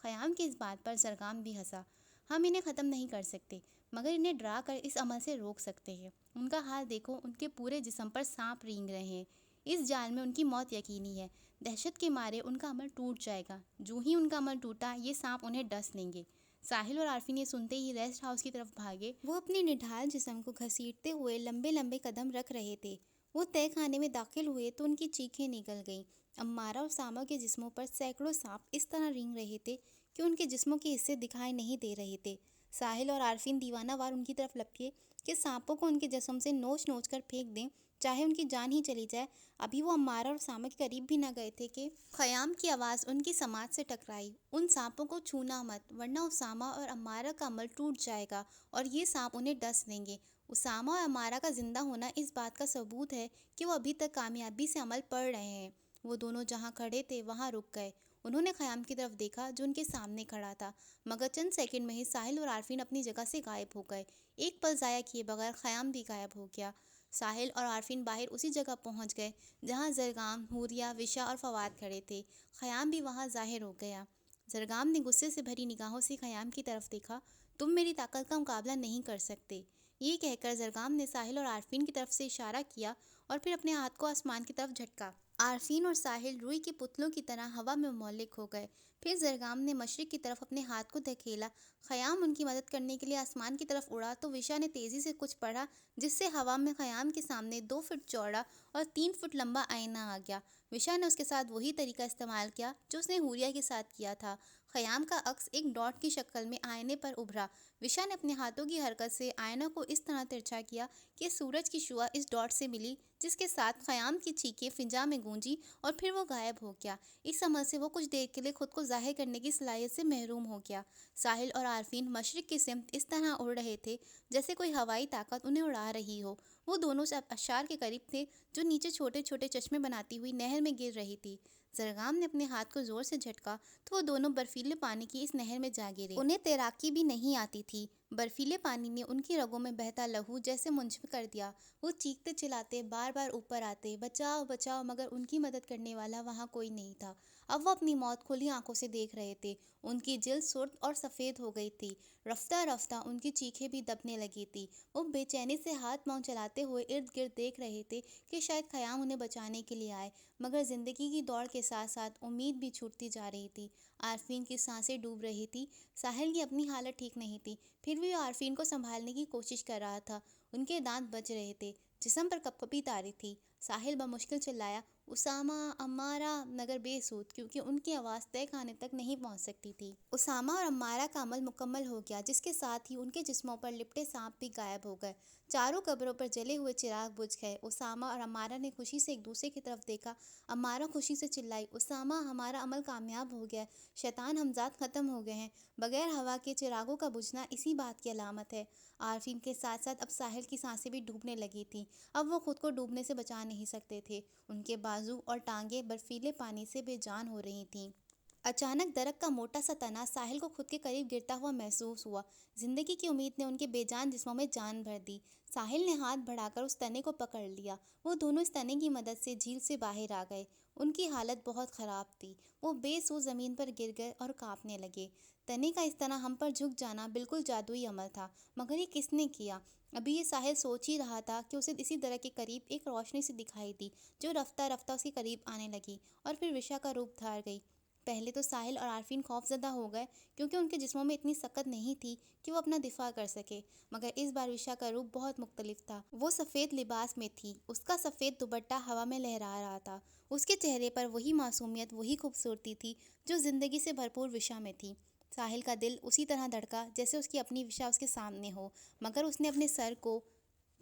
خیام کی اس بات پر زرگام بھی ہنسا، ہم انہیں ختم نہیں کر سکتے، مگر انہیں ڈرا کر اس عمل سے روک سکتے ہیں۔ ان کا حال دیکھو، ان کے پورے جسم پر سانپ رینگ رہے ہیں، اس جال میں ان کی موت یقینی ہے۔ دہشت کے مارے ان کا عمل ٹوٹ جائے گا، جو ہی ان کا عمل ٹوٹا یہ سانپ انہیں ڈس لیں گے۔ ساحل اور عارفین یہ سنتے ہی ریسٹ ہاؤس کی طرف بھاگے، وہ اپنے نڈھال جسم کو گھسیٹتے ہوئے لمبے لمبے قدم رکھ رہے تھے۔ وہ تہہ خانے میں داخل ہوئے تو ان کی چیخیں نکل گئیں۔ عمارہ اور اسامہ کے جسموں پر سینکڑوں سانپ اس طرح رینگ رہے تھے کہ ان کے جسموں کے حصے دکھائی نہیں دے رہے تھے۔ ساحل اور عارفین دیوانہ وار ان کی طرف لپکے کہ سانپوں کو ان کے جسم سے نوچ نوچ کر پھینک دیں، چاہے ان کی جان ہی چلی جائے۔ ابھی وہ عمارہ اور اسامہ کے قریب بھی نہ گئے تھے کہ خیام کی آواز ان کی سماعت سے ٹکرائی، ان سانپوں کو چھونا مت، ورنہ اسامہ اور عمارہ کا عمل ٹوٹ جائے گا اور یہ سانپ انہیں ڈس لیں گے۔ اسامہ اور عمارہ کا زندہ ہونا اس بات کا ثبوت ہے کہ وہ ابھی تک کامیابی سے عمل پڑھ رہے ہیں۔ وہ دونوں جہاں کھڑے تھے وہاں رک گئے، انہوں نے خیام کی طرف دیکھا جو ان کے سامنے کھڑا تھا، مگر چند سیکنڈ میں ہی ساحل اور عارفین اپنی جگہ سے غائب ہو گئے۔ ایک پل ضائع کیے بغیر خیام بھی غائب ہو گیا۔ ساحل اور عارفین باہر اسی جگہ پہنچ گئے جہاں زرگام، حوریہ، وشا اور فواد کھڑے تھے۔ خیام بھی وہاں ظاہر ہو گیا۔ زرگام نے غصے سے بھری نگاہوں سے خیام کی طرف دیکھا، تم میری طاقت کا مقابلہ نہیں کر سکتے۔ یہ کہہ کر زرگام نے ساحل اور عارفین کی طرف سے اشارہ کیا اور پھر اپنے ہاتھ کو آسمان کی طرف جھٹکا۔ عارفین اور ساحل روئی کے پتلوں کی طرح ہوا میں معلق ہو گئے۔ پھر زرگام نے مشرق کی طرف اپنے ہاتھ کو دھکیلا، خیام ان کی مدد کرنے کے لیے آسمان کی طرف اڑا تو وشا نے تیزی سے کچھ پڑھا جس سے ہوا میں خیام کے سامنے 2 فٹ چوڑا اور 3 فٹ لمبا آئینہ آ گیا۔ وشا نے اس کے ساتھ وہی طریقہ استعمال کیا جو اس نے حوریہ کے ساتھ کیا تھا۔ خیام کا عکس ایک ڈاٹ کی شکل میں آئینے پر ابھرا۔ وشا نے اپنے ہاتھوں کی حرکت سے آئینہ کو اس طرح ترچھا کیا کہ سورج کی شعاع اس ڈاٹ سے ملی، جس کے ساتھ خیام کی چیخیں فضا میں گونجی اور پھر وہ غائب ہو گیا۔ اس عمل سے وہ کچھ دیر کے لیے خود کو ظاہر کرنے کی صلاحیت سے محروم ہو گیا۔ ساحل اور عارفین مشرق کی سمت اس طرح اڑ رہے تھے جیسے کوئی ہوائی طاقت انہیں اڑا رہی ہو۔ وہ دونوں اشار کے قریب تھے جو نیچے چھوٹے چھوٹے چشمے بناتی ہوئی نہر میں گر رہی تھی۔ زرگام نے اپنے ہاتھ کو زور سے جھٹکا تو وہ دونوں برفیلے پانی کی اس نہر میں جا گرے۔ انہیں تیراکی بھی نہیں آتی تھی، برفیلے پانی نے ان کی رگوں میں بہتا لہو جیسے منجمد کر دیا۔ وہ چیختے چلاتے بار بار اوپر آتے، بچاؤ بچاؤ، مگر ان کی مدد کرنے والا وہاں کوئی نہیں تھا۔ اب وہ اپنی موت کھلی آنکھوں سے دیکھ رہے تھے، ان کی جلد سرخ اور سفید ہو گئی تھی، رفتہ رفتہ ان کی چیخیں بھی دبنے لگی تھی۔ وہ بے چینی سے ہاتھ پاؤں چلاتے ہوئے ارد گرد دیکھ رہے تھے کہ شاید خیام انہیں بچانے کے لیے آئے، مگر زندگی کی دوڑ کے ساتھ ساتھ امید بھی چھوٹتی جا رہی تھی۔ عارفین کی سانسیں ڈوب رہی تھی، ساحل کی اپنی حالت ٹھیک نہیں تھی، پھر بھی وہ عارفین کو سنبھالنے کی کوشش کر رہا تھا۔ ان کے دانت بج رہے تھے، جسم پر کپکپی طاری تھی۔ ساحل بمشکل چلایا، اسامہ، عمارہ، مگر بے سود، کیونکہ ان کی آواز تہہ خانے تک نہیں پہنچ سکتی تھی۔ اسامہ اور عمارہ کا عمل مکمل ہو گیا، جس کے ساتھ ہی ان کے جسموں پر لپٹے سانپ بھی غائب ہو گئے۔ چاروں قبروں پر جلے ہوئے چراغ بجھ گئے۔ اسامہ اور عمارہ نے خوشی سے ایک دوسرے کی طرف دیکھا۔ عمارہ خوشی سے چلائی، اسامہ، ہمارا عمل کامیاب ہو گیا ہے، شیطان ہمزاد ختم ہو گئے ہیں۔ بغیر ہوا کے چراغوں کا بجھنا اسی بات کی علامت ہے۔ عارفین کے ساتھ ساتھ اب ساحل کی سانسیں بھی ڈوبنے لگی تھیں، اب وہ خود کو ڈوبنے سے بچا نہیں سکتے تھے، ان کے بازو اور ٹانگیں برفیلے پانی سے بے جان ہو رہی تھیں۔ اچانک درخت کا موٹا سا تنا ساحل کو خود کے قریب گرتا ہوا محسوس ہوا۔ زندگی کی امید نے ان کے بے جان جسموں میں جان بھر دی۔ ساحل نے ہاتھ بڑھا کر اس تنے کو پکڑ لیا، وہ دونوں اس تنے کی مدد سے جھیل سے باہر آ گئے۔ ان کی حالت بہت خراب تھی، وہ بے سوچ زمین پر گر گئے اور کانپنے لگے۔ تنے کا اس طرح ہم پر جھک جانا بالکل جادوئی عمل تھا، مگر یہ کس نے کیا؟ ابھی یہ ساحل سوچ ہی رہا تھا کہ اسے اسی درخت کے قریب ایک روشنی سی دکھائی دی جو رفتہ رفتہ اس کے قریب آنے لگی اور پھر وشا کا روپ دھار گئی۔ پہلے تو ساحل اور عارفین خوف زدہ ہو گئے کیونکہ ان کے جسموں میں اتنی طاقت نہیں تھی کہ وہ اپنا دفاع کر سکے، مگر اس بار وشا کا روپ بہت مختلف تھا۔ وہ سفید لباس میں تھی، اس کا سفید دوپٹہ ہوا میں لہرا رہا تھا، اس کے چہرے پر وہی معصومیت، وہی خوبصورتی تھی جو زندگی سے بھرپور وشا میں تھی۔ ساحل کا دل اسی طرح دھڑکا جیسے اس کی اپنی وشا اس کے سامنے ہو، مگر اس نے اپنے سر کو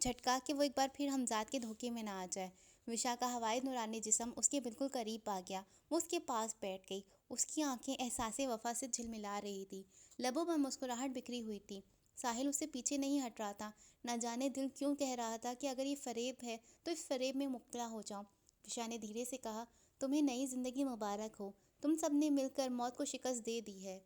جھٹکا کہ وہ ایک بار پھر ہمزاد کے دھوکے میں نہ آ جائے۔ وشا کا ہوائی نورانی جسم اس کے بالکل قریب آ گیا۔ وہ اس کے پاس بیٹھ گئی۔ اس کی آنکھیں احساس وفا سے جھلملا رہی تھی، لبوں پر مسکراہٹ بکھری ہوئی تھی۔ ساحل اس سے پیچھے نہیں ہٹ رہا تھا۔ نہ جانے دل کیوں کہہ رہا تھا کہ اگر یہ فریب ہے تو اس فریب میں مبتلا ہو جاؤں۔ وشا نے دھیرے سے کہا، تمہیں نئی زندگی مبارک ہو، تم سب نے مل کر موت کو شکست دے دی ہے۔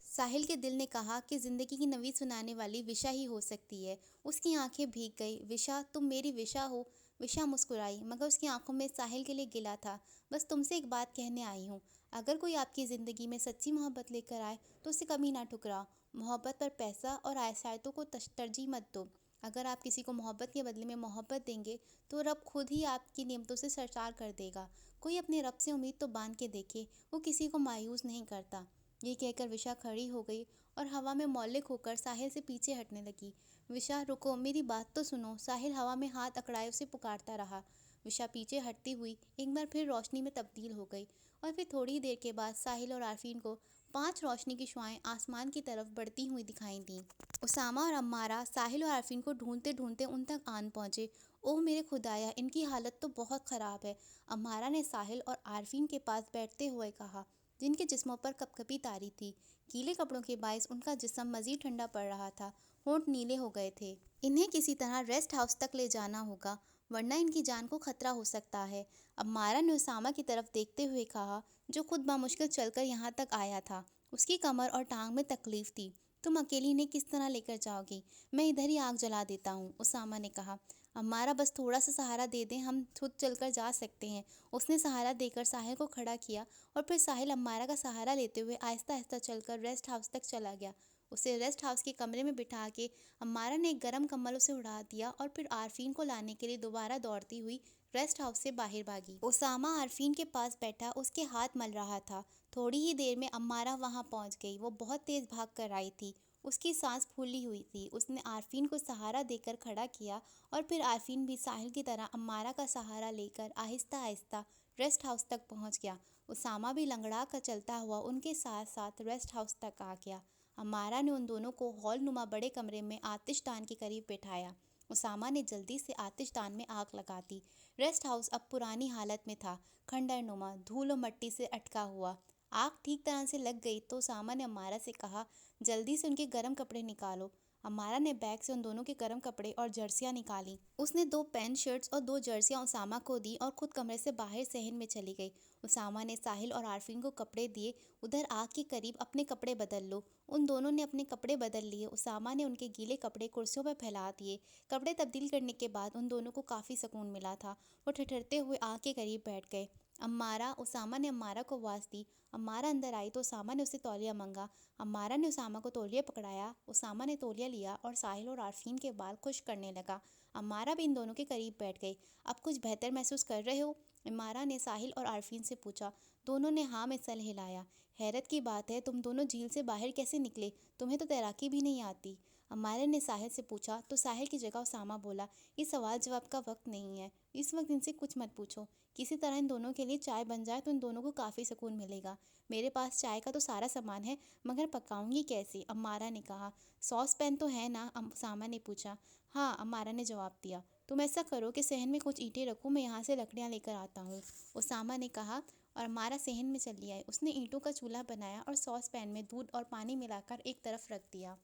ساحل کے دل نے کہا کہ زندگی کی نوید سنانے والی وشا ہی ہو سکتی ہے۔ اس کی آنکھیں بھیگ گئی۔ وشا، تم میری وشا ہو؟ وشا مسکرائی، مگر اس کی آنکھوں میں ساحل کے لیے گلہ تھا۔ بس تم سے ایک بات کہنے آئی ہوں، اگر کوئی آپ کی زندگی میں سچی محبت لے کر آئے تو اسے کبھی نہ ٹھکراؤ۔ محبت پر پیسہ اور آسائشوں کو ترجیح مت دو۔ اگر آپ کسی کو محبت کے بدلے میں محبت دیں گے تو رب خود ہی آپ کی نعمتوں سے سرشار کر دے گا۔ کوئی اپنے رب سے امید تو باندھ کے دیکھے، وہ کسی کو مایوس نہیں کرتا۔ یہ کہہ کر وشا کھڑی ہو گئی اور ہوا میں معلق ہو کر ساحل سے پیچھے ہٹنے لگی۔ وشا، رکو، میری بات تو سنو۔ ساحل ہوا میں ہاتھ اکڑائے اسے پکارتا رہا۔ وشا پیچھے ہٹتی ہوئی ایک بار پھر روشنی میں تبدیل ہو گئی، اور پھر تھوڑی دیر کے بعد ساحل اور عارفین کو 5 روشنی کی شعاعیں آسمان کی طرف بڑھتی ہوئی دکھائی دیں۔ اسامہ اور عمارہ ساحل اور عارفین کو ڈھونڈتے ڈھونڈتے ان تک آن پہنچے۔ او میرے خدایا، ان کی حالت تو بہت خراب ہے، عمارہ نے ساحل اور عارفین کے پاس بیٹھتے ہوئے کہا، جن کے جسموں پر کپکپی طاری تھی۔ گیلے کپڑوں کے باعث ان کا جسم مزید ٹھنڈا پڑ رہا تھا، ہونٹ نیلے ہو گئے تھے۔ انہیں کسی طرح ریسٹ ہاؤس تک لے جانا ہوگا، ورنہ ان کی جان کو خطرہ ہو سکتا ہے۔ عمارہ نے اسامہ کی طرف دیکھتے ہوئے کہا، جو خود بمشکل چل کر یہاں تک آیا تھا۔ اس کی کمر اور ٹانگ میں تکلیف تھی۔ تم اکیلی انہیں کس طرح لے کر جاؤ گی؟ میں ادھر ہی آگ جلا دیتا ہوں، اسامہ نے کہا۔ عمارہ، بس تھوڑا سا سہارا دے دیں، ہم خود چل کر جا سکتے ہیں۔ اس نے سہارا دے کر ساحل کو کھڑا کیا، اور پھر ساحل عمارہ کا سہارا لیتے ہوئے آہستہ آہستہ چل کر ریسٹ ہاؤس تک چلا گیا۔ اسے ریسٹ ہاؤس کے کمرے میں بٹھا کے عمارہ نے ایک گرم کمبل اسے اڑا دیا، اور پھر عارفین کو لانے کے لیے دوبارہ دوڑتی ہوئی ریسٹ ہاؤس سے باہر بھاگی۔ اسامہ عارفین کے پاس بیٹھا اس کے ہاتھ مل رہا تھا۔ تھوڑی ہی دیر میں عمارہ وہاں پہنچ گئی۔ وہ بہت تیز بھاگ کر آئی تھی۔ اس کی سانس پھولی ہوئی تھی۔ اس نے عارفین کو سہارا دے کر کھڑا کیا، اور پھر عارفین بھی ساحل کی طرح عمارہ کا سہارا لے کر آہستہ آہستہ ریسٹ ہاؤس تک پہنچ گیا۔ اسامہ بھی لنگڑا کر چلتا ہوا ان کے ساتھ ساتھ ریسٹ ہاؤس تک آ گیا۔ عمارہ نے ان دونوں کو ہال نما بڑے کمرے میں آتش دان کے قریب بٹھایا۔ اسامہ نے جلدی سے آتش دان میں آگ لگا دی۔ ریسٹ ہاؤس اب پرانی حالت میں تھا، کھنڈر نما، دھول و مٹی سے اٹکا ہوا۔ آگ ٹھیک طرح سے لگ گئی تو اسامہ نے عمارہ سے کہا، جلدی سے ان کے گرم کپڑے نکالو۔ عمارہ نے بیگ سے ان دونوں کے گرم کپڑے اور جرسیاں نکالیں۔ اس نے 2 پینٹ شرٹس اور 2 جرسیاں اسامہ کو دیں اور خود کمرے سے باہر صحن میں چلی گئی۔ اسامہ نے ساحل اور عارفین کو کپڑے دیے، ادھر آگ کے قریب اپنے کپڑے بدل لو۔ ان دونوں نے اپنے کپڑے بدل لیے۔ اسامہ نے ان کے گیلے کپڑے کرسیوں پر پھیلا دیے۔ کپڑے تبدیل کرنے کے بعد ان دونوں کو کافی سکون ملا تھا۔ وہ ٹھٹھرتے ہوئے آگ کے قریب بیٹھ گئے۔ عمارہ، اسامہ نے عمارہ کو آواز دی۔ عمارہ اندر آئی تو اسامہ نے اسے تولیہ مانگا۔ عمارہ نے اسامہ کو تولیہ پکڑایا۔ اسامہ نے تولیہ لیا اور ساحل اور عارفین کے بال خشک کرنے لگا۔ عمارہ بھی ان دونوں کے قریب بیٹھ گئی۔ اب کچھ بہتر محسوس کر رہے ہو؟ عمارہ نے ساحل اور عارفین سے پوچھا۔ دونوں نے ہاں میں سر ہلایا۔ حیرت کی بات ہے، تم دونوں جھیل سے باہر کیسے نکلے؟ تمہیں تو تیراکی بھی نہیں آتی، عمارہ نے ساحل سے پوچھا۔ تو ساحل کی جگہ اسامہ بولا، یہ سوال جواب کا وقت نہیں ہے، اس وقت ان سے کچھ مت پوچھو۔ کسی طرح ان دونوں کے لیے چائے بن جائے تو ان دونوں کو کافی سکون ملے گا۔ میرے پاس چائے کا تو سارا سامان ہے، مگر پکاؤں گی کیسے؟ عمارہ نے کہا۔ ساس پین تو ہے نا؟ اسامہ نے پوچھا۔ ہاں، عمارہ نے جواب دیا۔ تم ایسا کرو کہ صحن میں کچھ اینٹیں رکھو، میں یہاں سے لکڑیاں لے کر آتا ہوں، اسامہ نے کہا، اور عمارہ صحن میں چلی آئی۔ اس نے اینٹوں کا چولہا بنایا اور ساس پین میں دودھ اور پانی ملا کر ایک طرف رکھ دیا۔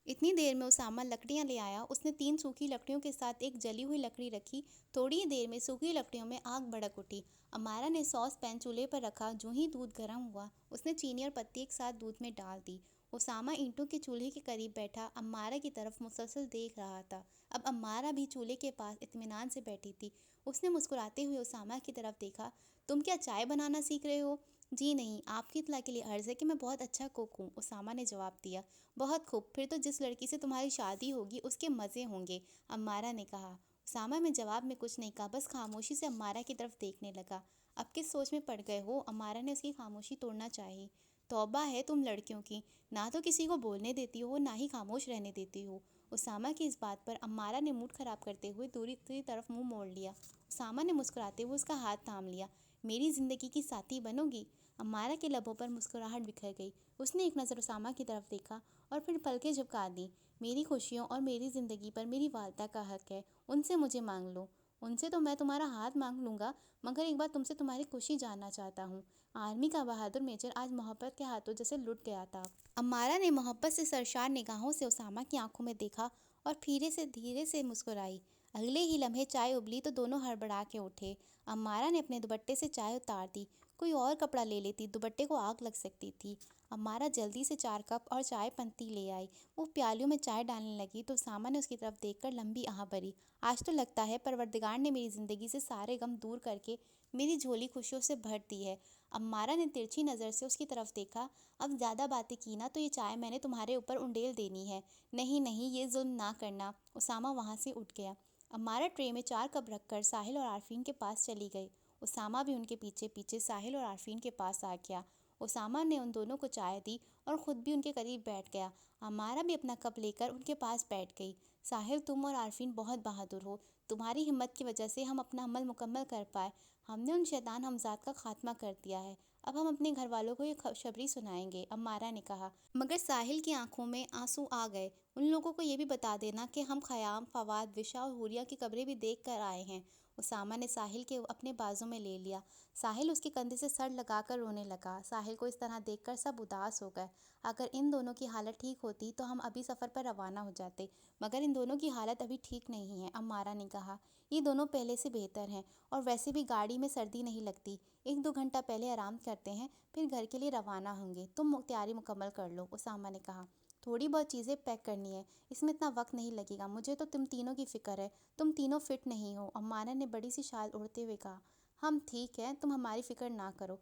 اتنی دیر میں اسامہ لکڑیاں لے آیا۔ اس نے 3 سوکھی لکڑیوں کے ساتھ ایک جلی ہوئی لکڑی رکھی۔ تھوڑی ہی دیر میں سوکھی لکڑیوں میں آگ بھڑک اٹھی۔ عمارہ نے ساس پین چولہے پر رکھا۔ جوں ہی دودھ گرم ہوا، اس نے چینی اور پتی ایک ساتھ دودھ میں ڈال دی۔ اسامہ اینٹوں کے چولہے کے قریب بیٹھا عمارہ کی طرف مسلسل دیکھ رہا تھا۔ اب عمارہ بھی چولہے کے پاس اطمینان سے بیٹھی تھی۔ اس نے مسکراتے ہوئے اسامہ کی طرف دیکھا۔ تم کیا چائے بنانا سیکھ رہے ہو؟ جی نہیں، آپ کی اطلاع کے لیے عرض ہے کہ میں بہت اچھا کوک ہوں، اسامہ نے جواب دیا۔ بہت خوب، پھر تو جس لڑکی سے تمہاری شادی ہوگی اس کے مزے ہوں گے، عمارہ نے کہا۔ اسامہ میں جواب میں کچھ نہیں کہا، بس خاموشی سے عمارہ کی طرف دیکھنے لگا۔ اب کس سوچ میں پڑ گئے ہو؟ عمارہ نے اس کی خاموشی توڑنا چاہی۔ توبہ ہے تم لڑکیوں کی، نہ تو کسی کو بولنے دیتی ہو، نہ ہی خاموش رہنے دیتی ہو۔ اسامہ کی اس بات پر عمارہ نے موڈ خراب کرتے ہوئے دوسری طرف منہ موڑ لیا۔ اسامہ نے مسکراتے ہوئے اس کا ہاتھ تھام لیا۔ میری زندگی کی ساتھی بنو گی؟ امارہ کے لبوں پر مسکراہٹ بکھر گئی۔ اس نے ایک نظر اسامہ کی طرف دیکھا اور پھر پلکیں جھپکا دیں۔ میری خوشیوں اور میری زندگی پر میری والدہ کا حق ہے، ان سے مجھے مانگ لو۔ ان سے تو میں تمہارا ہاتھ مانگ لوں گا، مگر ایک بار تم سے تمہاری خوشی جاننا چاہتا ہوں۔ آرمی کا بہادر میجر آج محبت کے ہاتھوں جیسے لٹ گیا تھا۔ امارہ نے محبت سے سرشار نگاہوں سے اسامہ کی آنکھوں میں دیکھا اور دھیرے سے مسکرائی۔ اگلے ہی لمحے چائے ابلی تو دونوں ہڑبڑا کے اٹھے۔ امارہ نے اپنے دوپٹے سے چائے اتار دی۔ کوئی اور کپڑا لے لیتی، دوپٹے کو آگ لگ سکتی تھی۔ امارہ جلدی سے 4 کپ اور چائے پتی لے آئی۔ وہ پیالوں میں چائے ڈالنے لگی تو اسامہ نے اس کی طرف دیکھ کر لمبی آہ بھری۔ آج تو لگتا ہے پروردگار نے میری زندگی سے سارے غم دور کر کے میری جھولی خوشیوں سے بھر دی ہے۔ امارہ نے ترچھی نظر سے اس کی طرف دیکھا۔ اب زیادہ باتیں کی نا تو یہ چائے میں نے تمہارے اوپر انڈیل دینی ہے۔ نہیں، یہ ظلم نہ کرنا۔ اسامہ وہاں سے اٹھ گیا۔ امارہ ٹرے میں 4 کپ رکھ کر ساحل اور عارفین کے پاس چلی گئی۔ اسامہ بھی ان کے پیچھے پیچھے ساحل اور عارفین کے پاس آ گیا۔ اسامہ نے ان دونوں کو چائے دی اور خود بھی ان کے قریب بیٹھ گیا۔ امارہ بھی اپنا کپ لے کر ان کے پاس بیٹھ گئی۔ ساحل، تم اور عارفین بہت بہادر ہو۔ تمہاری ہمت کی وجہ سے ہم اپنا عمل مکمل کر پائے۔ ہم نے ان شیطان ہمزاد کا خاتمہ کر دیا ہے۔ اب ہم اپنے گھر والوں کو یہ خوشخبری سنائیں گے، امارہ نے کہا۔ مگر ساحل کی آنکھوں میں آنسو آ گئے۔ ان لوگوں کو یہ بھی بتا دینا کہ ہم خیام، فواد، وشا اور حوریہ کی قبریں بھی دیکھ کر آئے ہیں۔ اسامہ نے ساحل کے اپنے بازو میں لے لیا۔ ساحل اس کے کندھے سے سر لگا کر رونے لگا۔ ساحل کو اس طرح دیکھ کر سب اداس ہو گئے۔ اگر ان دونوں کی حالت ٹھیک ہوتی تو ہم ابھی سفر پر روانہ ہو جاتے، مگر ان دونوں کی حالت ابھی ٹھیک نہیں ہے، امارہ نے کہا۔ یہ دونوں پہلے سے بہتر ہیں، اور ویسے بھی گاڑی میں سردی نہیں لگتی۔ 1-2 گھنٹہ پہلے آرام کرتے ہیں، پھر گھر کے لیے روانہ ہوں گے۔ تم تیاری مکمل کر لو، اسامہ نے کہا۔ تھوڑی بہت چیزیں پیک کرنی ہے، اس میں اتنا وقت نہیں لگے گا۔ مجھے تو تم تینوں کی فکر ہے، تم تینوں فٹ نہیں ہو، امارہ نے بڑی سی شال اوڑھتے ہوئے کہا۔ ہم ٹھیک ہیں، تم ہماری فکر نہ کرو۔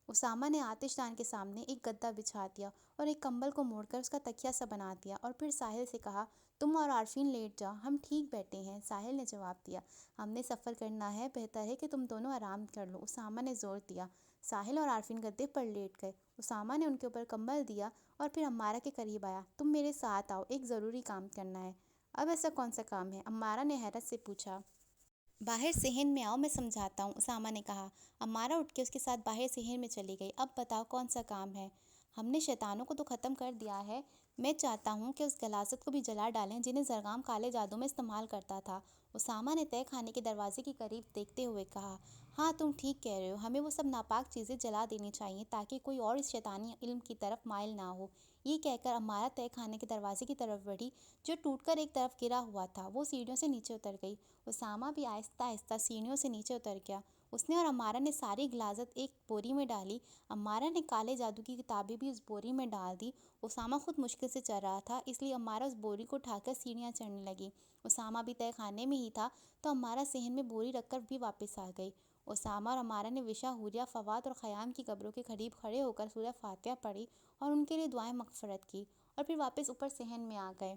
اسامہ نے آتش دان کے سامنے ایک گدا بچھا دیا اور ایک کمبل کو موڑ کر اس کا تکیہ سا بنا دیا، اور پھر ساحل سے کہا، تم اور عارفین لیٹ جاؤ، ہم ٹھیک بیٹھے ہیں۔ ساحل نے جواب دیا، ہم نے سفر کرنا ہے، بہتر ہے کہ تم دونوں آرام کر لو، اسامہ نے زور دیا۔ ساحل اور عارفین گدے پر لیٹ گئے۔ اسامہ نے ان کے اوپر کمبل دیا اور پھر امارہ کے قریب آیا۔ تم میرے ساتھ آؤ، ایک ضروری کام کرنا ہے۔ اب ایسا کون سا کام ہے؟ امارہ نے حیرت سے پوچھا۔ باہر صحن میں آؤ، میں سمجھاتا ہوں، اسامہ نے کہا۔ امارہ اٹھ کے اس کے ساتھ باہر صحن میں چلی گئی۔ اب بتاؤ کون سا کام ہے؟ ہم نے شیطانوں کو تو ختم کر دیا ہے، میں چاہتا ہوں کہ اس غلاظت کو بھی جلا ڈالیں جنہیں زرغام کالے جادو میں استعمال کرتا تھا، اسامہ نے تہہ خانے کے دروازے کے قریب دیکھتے ہوئے کہا۔ ہاں، تم ٹھیک کہہ رہے ہو، ہمیں وہ سب ناپاک چیزیں جلا دینی چاہیے تاکہ کوئی اور اس شیطانی علم کی طرف مائل نہ ہو۔ یہ کہہ کر امارہ تہہ خانے کے دروازے کی طرف بڑھی جو ٹوٹ کر ایک طرف گرا ہوا تھا۔ وہ سیڑھیوں سے نیچے اتر گئی۔ اسامہ بھی آہستہ آہستہ سیڑھیوں سے نیچے اتر گیا۔ اس نے اور امارہ نے ساری غلاظت ایک بوری میں ڈالی۔ امارہ نے کالے جادو کی کتابیں بھی اس بوری میں ڈال دی۔ اسامہ خود مشکل سے چل رہا تھا، اس لیے امارہ اس بوری کو اٹھا کر سیڑھیاں چڑھنے لگی۔ اسامہ بھی تہہ خانے میں ہی تھا تو امارہ صحن میں بوری رکھ کر بھی واپس آ گئی۔ اسامہ اور امارہ نے وشا، حوریہ، فواد اور خیام کی قبروں کے قریب کھڑے ہو کر سورہ فاتحہ پڑھی اور ان کے لیے دعائیں مغفرت کی، اور پھر واپس اوپر صحن میں آ گئے۔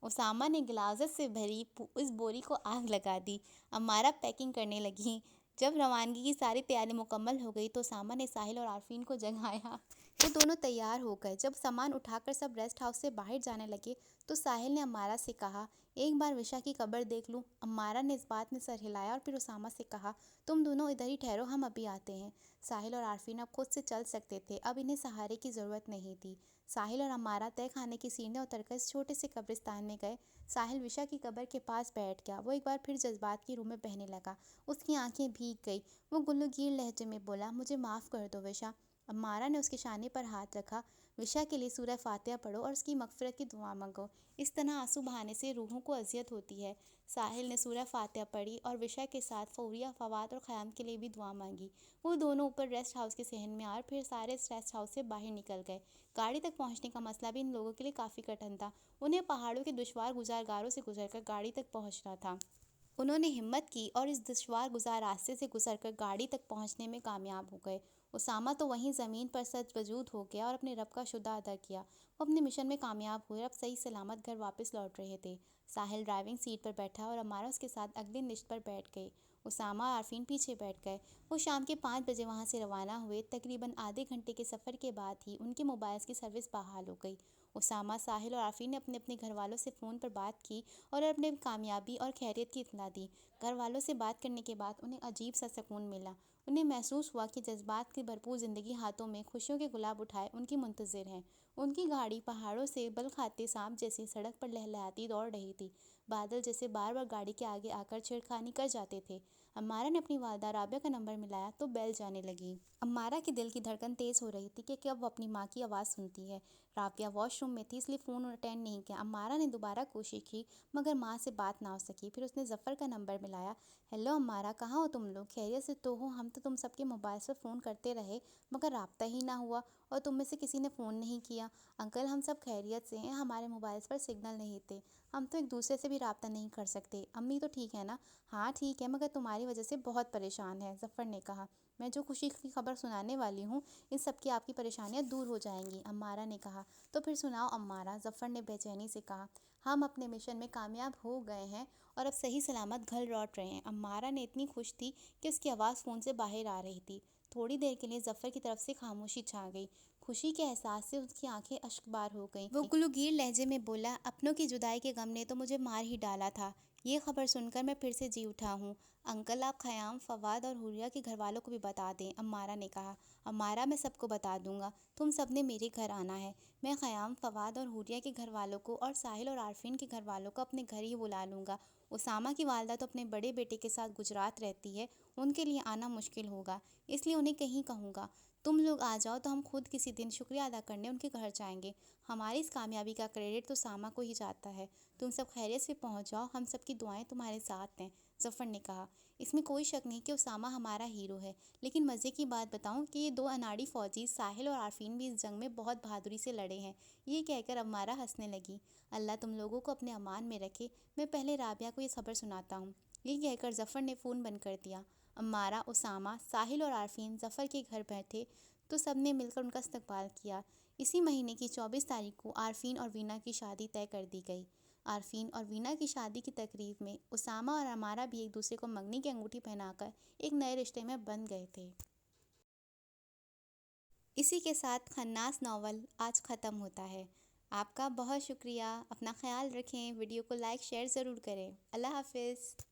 اسامہ نے غلاظت سے بھری اس بوری کو آگ لگا دی۔ امارہ پیکنگ کرنے لگیں۔ جب روانگی کی ساری تیاری مکمل ہو گئی تو اسامہ نے ساحل اور عارفین کو جگایا۔ وہ دونوں تیار ہو گئے۔ جب سامان اٹھا کر سب ریسٹ ہاؤس سے باہر جانے لگے تو ساحل نے امارہ سے کہا، ایک بار وشا کی قبر دیکھ لوں؟ امارہ نے اس بات میں سر ہلایا اور پھر اسامہ سے کہا، تم دونوں ادھر ہی ٹھہرو، ہم ابھی آتے ہیں۔ ساحل اور عارفین اب خود سے چل سکتے تھے، اب انہیں سہارے کی ضرورت نہیں تھی۔ ساحل اور امارہ تہہ خانے کی سیڑھیاں اتر کر اس چھوٹے سے قبرستان میں گئے۔ ساحل وشا کی قبر کے پاس بیٹھ گیا۔ وہ ایک بار پھر جذبات کی روح میں بہنے لگا۔ اس کی آنکھیں بھیگ گئی۔ وہ گلوگیر لہجے میں بولا، مجھے معاف کر دو وشا۔ امارہ نے اس کے شانے پر ہاتھ رکھا۔ وشا کے لیے سورہ فاتحہ پڑھو اور اس کی مغفرت کی دعا مانگو، اس طرح آنسو بہانے سے روحوں کو اذیت ہوتی ہے۔ ساحل نے سورہ فاتحہ پڑھی اور وشا کے ساتھ حوریہ، فواد اور خیام کے لیے بھی دعا مانگی۔ وہ دونوں اوپر ریسٹ ہاؤس کے صحن میں آئے اور پھر سارے ریسٹ ہاؤس سے باہر نکل گئے۔ گاڑی تک پہنچنے کا مسئلہ بھی ان لوگوں کے لیے کافی کٹھن تھا۔ انہیں پہاڑوں کے دشوار گزار گاروں سے گزر کر گاڑی تک پہنچنا تھا۔ انہوں نے ہمت کی اور اس دشوار گزار راستے سے گزر کر گاڑی تک پہنچنے میں کامیاب ہو گئے۔ اسامہ تو وہیں زمین پر سج وجود ہو گیا اور اپنے رب کا شکر ادا کیا۔ وہ اپنے مشن میں کامیاب ہوئے، اب صحیح سلامت گھر واپس لوٹ رہے تھے۔ ساحل ڈرائیونگ سیٹ پر بیٹھا اور امارہ اس کے ساتھ اگلی نشست پر بیٹھ گئی۔ اسامہ اور عارفین پیچھے بیٹھ گئے۔ وہ شام کے 5 بجے وہاں سے روانہ ہوئے۔ تقریباً آدھے گھنٹے کے سفر کے بعد ہی ان کے موبائلز کی سروس بحال ہو گئی۔ اسامہ، ساحل اور عارفین نے اپنے اپنے گھر والوں سے فون پر بات کی اور اپنے کامیابی اور خیریت کی اطلاع دی۔ گھر والوں سے بات کرنے کے بعد انہیں عجیب سا سکون ملا۔ انہیں محسوس ہوا کہ جذبات کی بھرپور زندگی ہاتھوں میں خوشیوں کے گلاب اٹھائے ان کی منتظر ہیں۔ ان کی گاڑی پہاڑوں سے بل کھاتے سانپ جیسی سڑک پر لہلہاتی دوڑ رہی تھی۔ بادل جیسے بار بار گاڑی کے آگے آ کر چھیڑخانی کر جاتے تھے۔ عمارہ نے اپنی والدہ رابعہ کا نمبر ملایا تو بیل جانے لگی۔ عمارہ کے دل کی دھڑکن تیز ہو رہی تھی کہ کب وہ اپنی ماں کی آواز سنتی ہے۔ رابعہ واش روم میں تھی، اس لیے فون اٹینڈ نہیں کیا۔ عمارہ نے دوبارہ کوشش کی مگر ماں سے بات نہ ہو سکی۔ پھر اس نے ظفر کا نمبر ملایا۔ ہیلو عمارہ، کہاں ہو تم لوگ؟ خیریت سے تو ہو؟ ہم تو تم سب کے موبائل سے فون کرتے رہے مگر رابطہ ہی نہ ہوا اور تم میں سے کسی نے فون نہیں کیا۔ انکل ہم سب خیریت سے ہیں، ہمارے موبائلز پر سگنل نہیں تھے، ہم تو ایک دوسرے سے بھی رابطہ نہیں کر سکتے۔ امی تو ٹھیک ہے نا؟ ہاں ٹھیک ہے مگر تمہاری وجہ سے بہت پریشان ہے، ظفر نے کہا۔ میں جو خوشی کی خبر سنانے والی ہوں ان سب کی آپ کی پریشانیاں دور ہو جائیں گی، عمارہ نے کہا۔ تو پھر سناؤ عمارہ، ظفر نے بے چینی سے کہا۔ ہم اپنے مشن میں کامیاب ہو گئے ہیں اور اب صحیح سلامت گھر لوٹ رہے ہیں۔ عمارہ نے اتنی خوش تھی کہ اس کی آواز فون سے باہر آ رہی تھی۔ تھوڑی دیر کے لیے ظفر کی طرف سے خاموشی چھا گئی۔ خوشی کے احساس سے اس کی آنکھیں اشک بار ہو گئیں۔ وہ گلوگیر لہجے میں بولا، اپنوں کی جدائی کے غم نے تو مجھے مار ہی ڈالا تھا، یہ خبر سن کر میں پھر سے جی اٹھا ہوں۔ انکل آپ خیام، فواد اور حوریہ کے گھر والوں کو بھی بتا دیں، عمارہ نے کہا۔ عمارہ میں سب کو بتا دوں گا، تم سب نے میرے گھر آنا ہے۔ میں خیام، فواد اور حوریہ کے گھر والوں کو اور ساحل اور عارفین کے گھر والوں کو اپنے گھر ہی بلا لوں گا۔ اسامہ کی والدہ تو اپنے بڑے بیٹے کے ساتھ گجرات رہتی ہے، ان کے لیے آنا مشکل ہوگا، اس لیے انہیں کہیں کہوں گا۔ تم لوگ آ جاؤ تو ہم خود کسی دن شکریہ ادا کرنے ان کے گھر جائیں گے۔ ہماری اس کامیابی کا کریڈٹ تو اسامہ کو ہی جاتا ہے۔ تم سب خیریت سے پہنچ جاؤ، ہم سب کی دعائیں تمہارے ساتھ ہیں، ظفر نے کہا۔ اس میں کوئی شک نہیں کہ اسامہ ہمارا ہیرو ہے، لیکن مزے کی بات بتاؤں کہ یہ دو اناڑی فوجی ساحل اور عارفین بھی اس جنگ میں بہت بہادری سے لڑے ہیں، یہ کہہ کر عمارہ ہنسنے لگی۔ اللہ تم لوگوں کو اپنے امان میں رکھے، میں پہلے رابعہ کو یہ خبر سناتا ہوں، یہ کہہ کر ظفر نے فون بند کر دیا۔ عمارہ، اسامہ، ساحل اور عارفین ظفر کے گھر بیٹھے تو سب نے مل کر ان کا استقبال کیا۔ اسی مہینے کی 24 تاریخ کو عارفین اور وینا کی شادی طے کر دی گئی۔ عارفین اور وینا کی شادی کی تقریب میں اسامہ اور عمارہ بھی ایک دوسرے کو منگنی کی انگوٹھی پہنا کر ایک نئے رشتے میں بندھ گئے تھے۔ اسی کے ساتھ خناس ناول آج ختم ہوتا ہے۔ آپ کا بہت شکریہ، اپنا خیال رکھیں، ویڈیو کو لائک شیئر ضرور کریں۔ اللہ حافظ۔